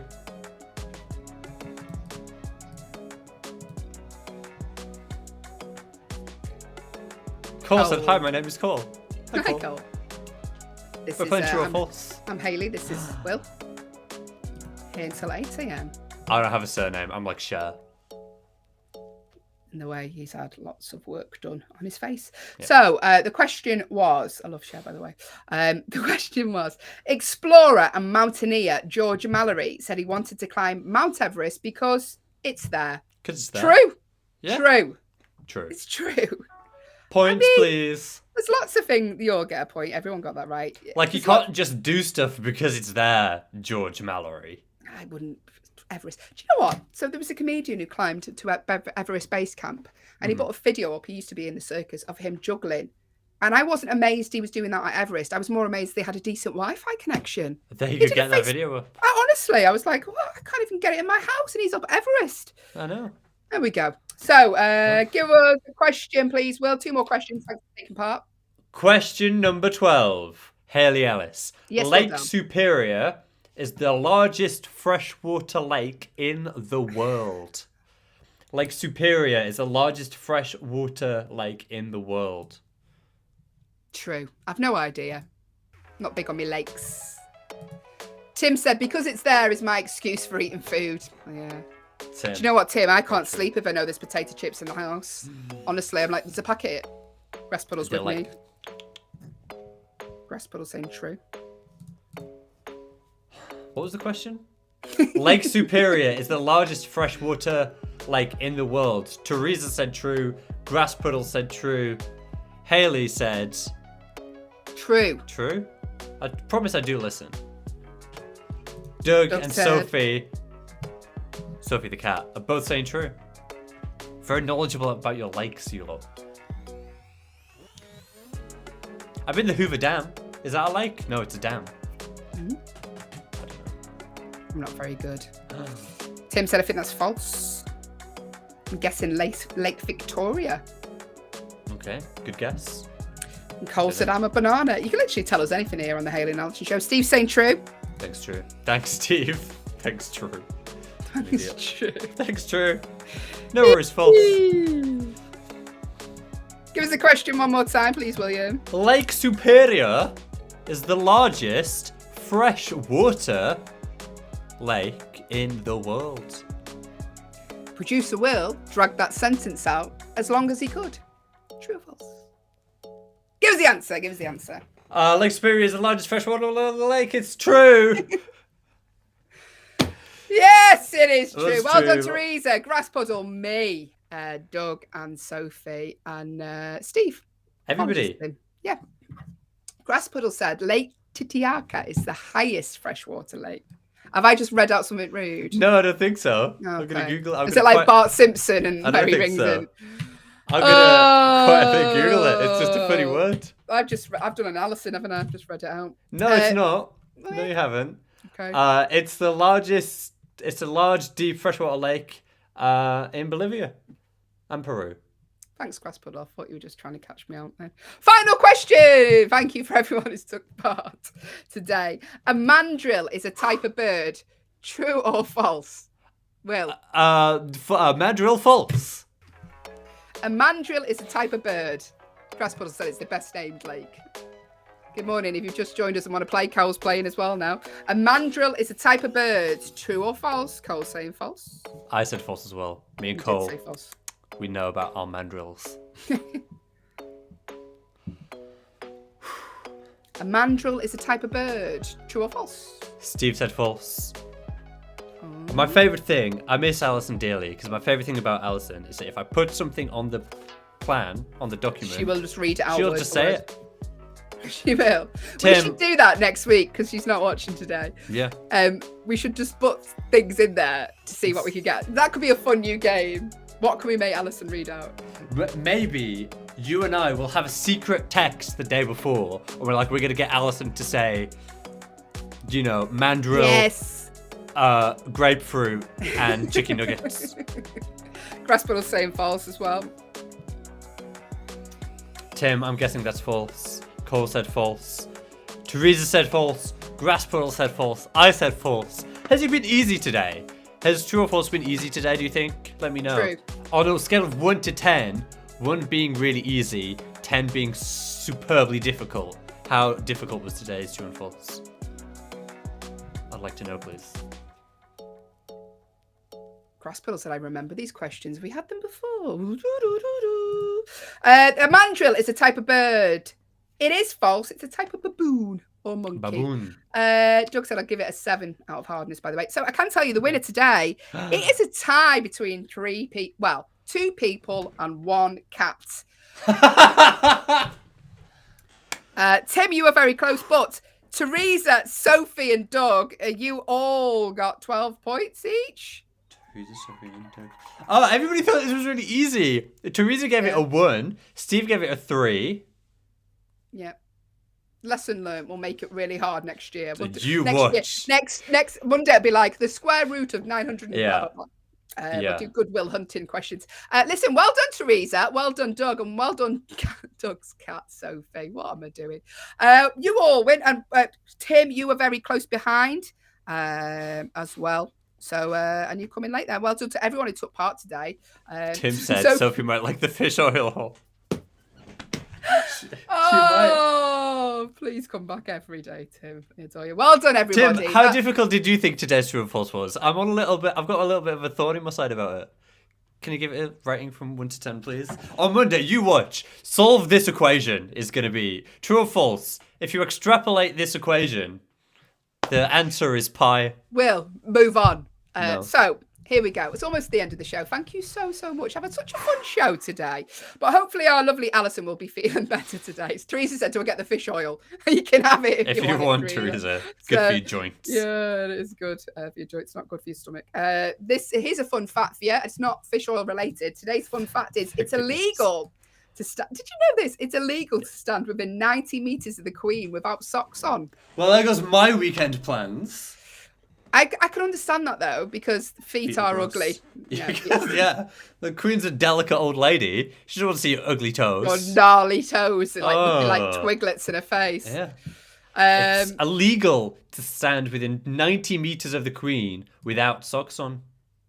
Cole said, hi, my name is Cole. Hi, Hi, Cole. Cole. This We're is, playing true or I'm, false. I'm Hayley. This is Will. Here until 8 a.m. I don't have a surname. I'm like Cher. In the way he's had lots of work done on his face. Yeah. So the question was, I love Cher, by the way. The question was, explorer and mountaineer George Mallory said he wanted to climb Mount Everest because it's there. Because it's there. True. Yeah. True. True. It's true. Points, I mean, please. There's lots of things. You'll get a point. Everyone got that right. Like, you can't just do stuff because it's there, George Mallory. I wouldn't. Everest. Do you know what? So there was a comedian who climbed to Everest Base Camp, and he put a video up. He used to be in the circus of him juggling, and I wasn't amazed he was doing that at Everest. I was more amazed they had a decent Wi-Fi connection. There you He go, did get a that face- video up. Honestly, I was like, well, I can't even get it in my house, and he's up Everest. I know. There we go. So give us a question, please, Will. 2 more questions. Thanks for taking part. Question number 12. Hayley Ellis. Yes, Lake well done. Superior is the largest freshwater lake in the world. Lake Superior is the largest freshwater lake in the world. True. I've no idea. Not big on me lakes. Tim said, because it's there is my excuse for eating food. Yeah. Tim. Do you know what, Tim? I can't sleep if I know there's potato chips in the house. Honestly, I'm like, there's a packet. Grasspuddle's with me. Grasspuddle saying true. What was the question? Lake Superior is the largest freshwater lake in the world. Teresa said true. Grasspuddle said true. Hayley said... True. True? I promise I do listen. Doug and said- Sophie the cat, are both saying true. Very knowledgeable about your lakes, you lot. I've been to Hoover Dam. Is that a lake? No, it's a dam. I'm not very good. Tim said, I think that's false. I'm guessing Lake Victoria. Okay, good guess. And Cole said, I'm a banana. You can literally tell us anything here on the Hayley and Allyson show. Steve's saying true. Thanks, true. Thanks, Steve. Thanks, true. It's true. Thanks, true. No worries, false. Give us a question one more time, please, William. Lake Superior is the largest freshwater lake in the world. Producer Will dragged that sentence out as long as he could. True or false? Give us the answer. Give us the answer. Lake Superior is the largest freshwater lake. It's true. Yes, it is true. That's Well done, true. Teresa. Grasspuddle, me, Doug, and Sophie, and Steve. Everybody. Honestly. Yeah. Grasspuddle said Lake Titicaca is the highest freshwater lake. Have I just read out something rude? No, I don't think so. Oh, I'm gonna okay. Google it. Is it like Bart Simpson and I don't Mary think so. Ringson? I'm gonna quietly Google it. It's just a funny Oh. word. I've done an Allyson, haven't I? I've just read it out. No, it's not. No, you haven't. Okay. It's the largest. It's a large, deep freshwater lake in Bolivia and Peru. Thanks, Grasspuddle. I thought you were just trying to catch me out then. Final question. Thank you for everyone who's took part today. A mandrill is a type of bird. True or false? Will. Mandrill false. A mandrill is a type of bird. Grasspuddle said it's the best named lake. Good morning. If you've just joined us and want to play, Cole's playing as well now. A mandrill is a type of bird. True or false? Cole's saying false. I said false as well. Me and You Cole, did say false. we know about our mandrills. A mandrill is a type of bird. True or false? Steve said false. Oh. A My favourite thing, I miss Allyson dearly, because my favourite thing about Allyson is that if I put something on the plan, on the document, She will just read it out. she'll just say it. She will. Tim. We should do that next week because she's not watching today. Yeah. We should just put things in there to see what we can get. That could be a fun new game. What can we make Allyson read out? Maybe you and I will have a secret text the day before, and we're going to get Allyson to say, mandrill, Yes. grapefruit, and chicken nuggets. Grasspuddle's saying false as well. Tim, I'm guessing that's false. Cole said false. Teresa said false. Grasspuddle said false. I said false. Has it been easy today? Has true or false been easy today, do you think? Let me know. True. On a scale of 1 to 10, 1 being really easy, 10 being superbly difficult, how difficult was today's true and false? I'd like to know, please. Grasspuddle said, I remember these questions. We had them before. A mandrill is a type of bird. It is false. It's a type of baboon or monkey. Baboon. Doug said I'll give it a 7 out of hardness, by the way. So I can tell you the winner today. It is a tie between 2 people and 1 cat. Tim, you were very close, but Teresa, Sophie, and Doug, you all got 12 points each. Oh, everybody thought this was really easy. Teresa gave it a 1. Steve gave it a 3. Yeah. Lesson learned. We'll make it really hard next year. Next Monday it'll be like the square root of 900. Yeah. We'll do Goodwill Hunting questions. Listen, well done, Teresa. Well done, Doug, and well done, Doug's cat, Sophie. What am I doing? You all win, and Tim, you were very close behind as well. So, and you come in late there. Well done to everyone who took part today. Tim said Sophie might like the fish oil. Please come back every day, Tim. Well done, everybody. Tim, how difficult did you think today's true and false was? I've got a little bit of a thorn in my side about it. Can you give it a rating from 1 to 10, please? On Monday, you watch. Solve this equation is going to be true or false. If you extrapolate this equation, the answer is pi. We'll move on. No. So here we go. It's almost the end of the show. Thank you so much. I've had such a fun show today. But hopefully our lovely Allyson will be feeling better today. Teresa said to get the fish oil. You can have it if you want, Teresa. Good for your joints. Yeah, it is good for your joints. Not good for your stomach. Here's a fun fact for you. It's not fish oil related. Today's fun fact is it's illegal to stand. Did you know this? It's illegal to stand within 90 meters of the Queen without socks on. Well, there goes my weekend plans. I can understand that though, because feet are ugly. Yeah, the Queen's a delicate old lady. She doesn't want to see your ugly toes. Or gnarly toes, and like twiglets in her face. Yeah. It's illegal to stand within 90 meters of the Queen without socks on.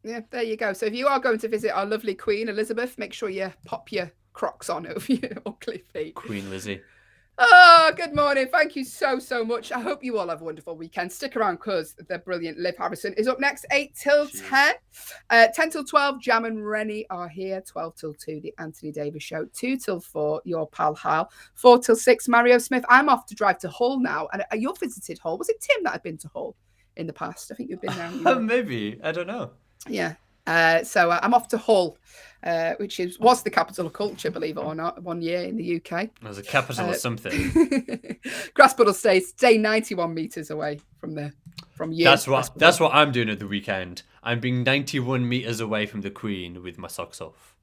Yeah, there you go. So if you are going to visit our lovely Queen Elizabeth, make sure you pop your Crocs on over your ugly feet. Queen Lizzie. Oh, good morning. Thank you so much. I hope you all have a wonderful weekend. Stick around because the brilliant Liv Harrison is up next, 8 till 10. 10 till 12, Jam and Rennie are here. 12 till 2, The Anthony Davis Show. 2 till 4, your pal Hal. 4 till 6, Mario Smith. I'm off to drive to Hull now. And you've visited Hull. Was it Tim that had been to Hull in the past? I think you've been there. Maybe. I don't know. Yeah. So I'm off to Hull, which was the capital of culture, believe it or not, 1 year in the UK. It was a capital of something. Grasspuddle stay 91 meters away from you. That's what I'm doing at the weekend. I'm being 91 meters away from the Queen with my socks off.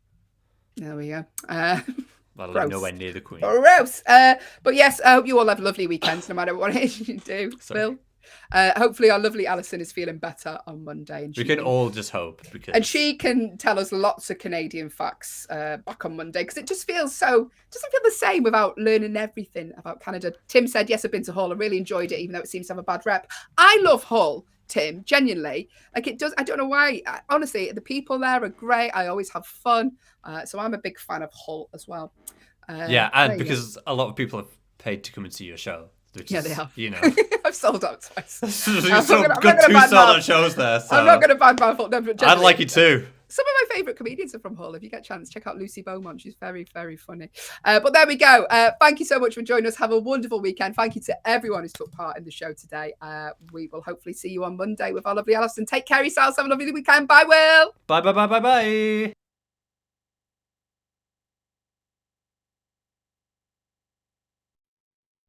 There we go. Well, I'm nowhere near the Queen. Gross. But yes, I hope you all have lovely weekends, no matter what it is you do. Phil. Hopefully our lovely Allyson is feeling better on Monday. And we can all just hope. And she can tell us lots of Canadian facts back on Monday, because it just doesn't feel the same without learning everything about Canada. Tim said, yes, I've been to Hull. I really enjoyed it, even though it seems to have a bad rep. I love Hull, Tim, genuinely. Like it does. I don't know why. Honestly, the people there are great. I always have fun. So I'm a big fan of Hull as well. And because a lot of people have paid to come and see your show. Yeah, they have. You know, I've sold out twice. You've got 2 sold-out shows there. So. I'm not going to badmouth them. I'd like you too. Some of my favourite comedians are from Hull. If you get a chance, check out Lucy Beaumont. She's very, very funny. But there we go. Thank you so much for joining us. Have a wonderful weekend. Thank you to everyone who's took part in the show today. We will hopefully see you on Monday with our lovely Allyson. Take care of yourselves. Have a lovely weekend. Bye, Will. Bye.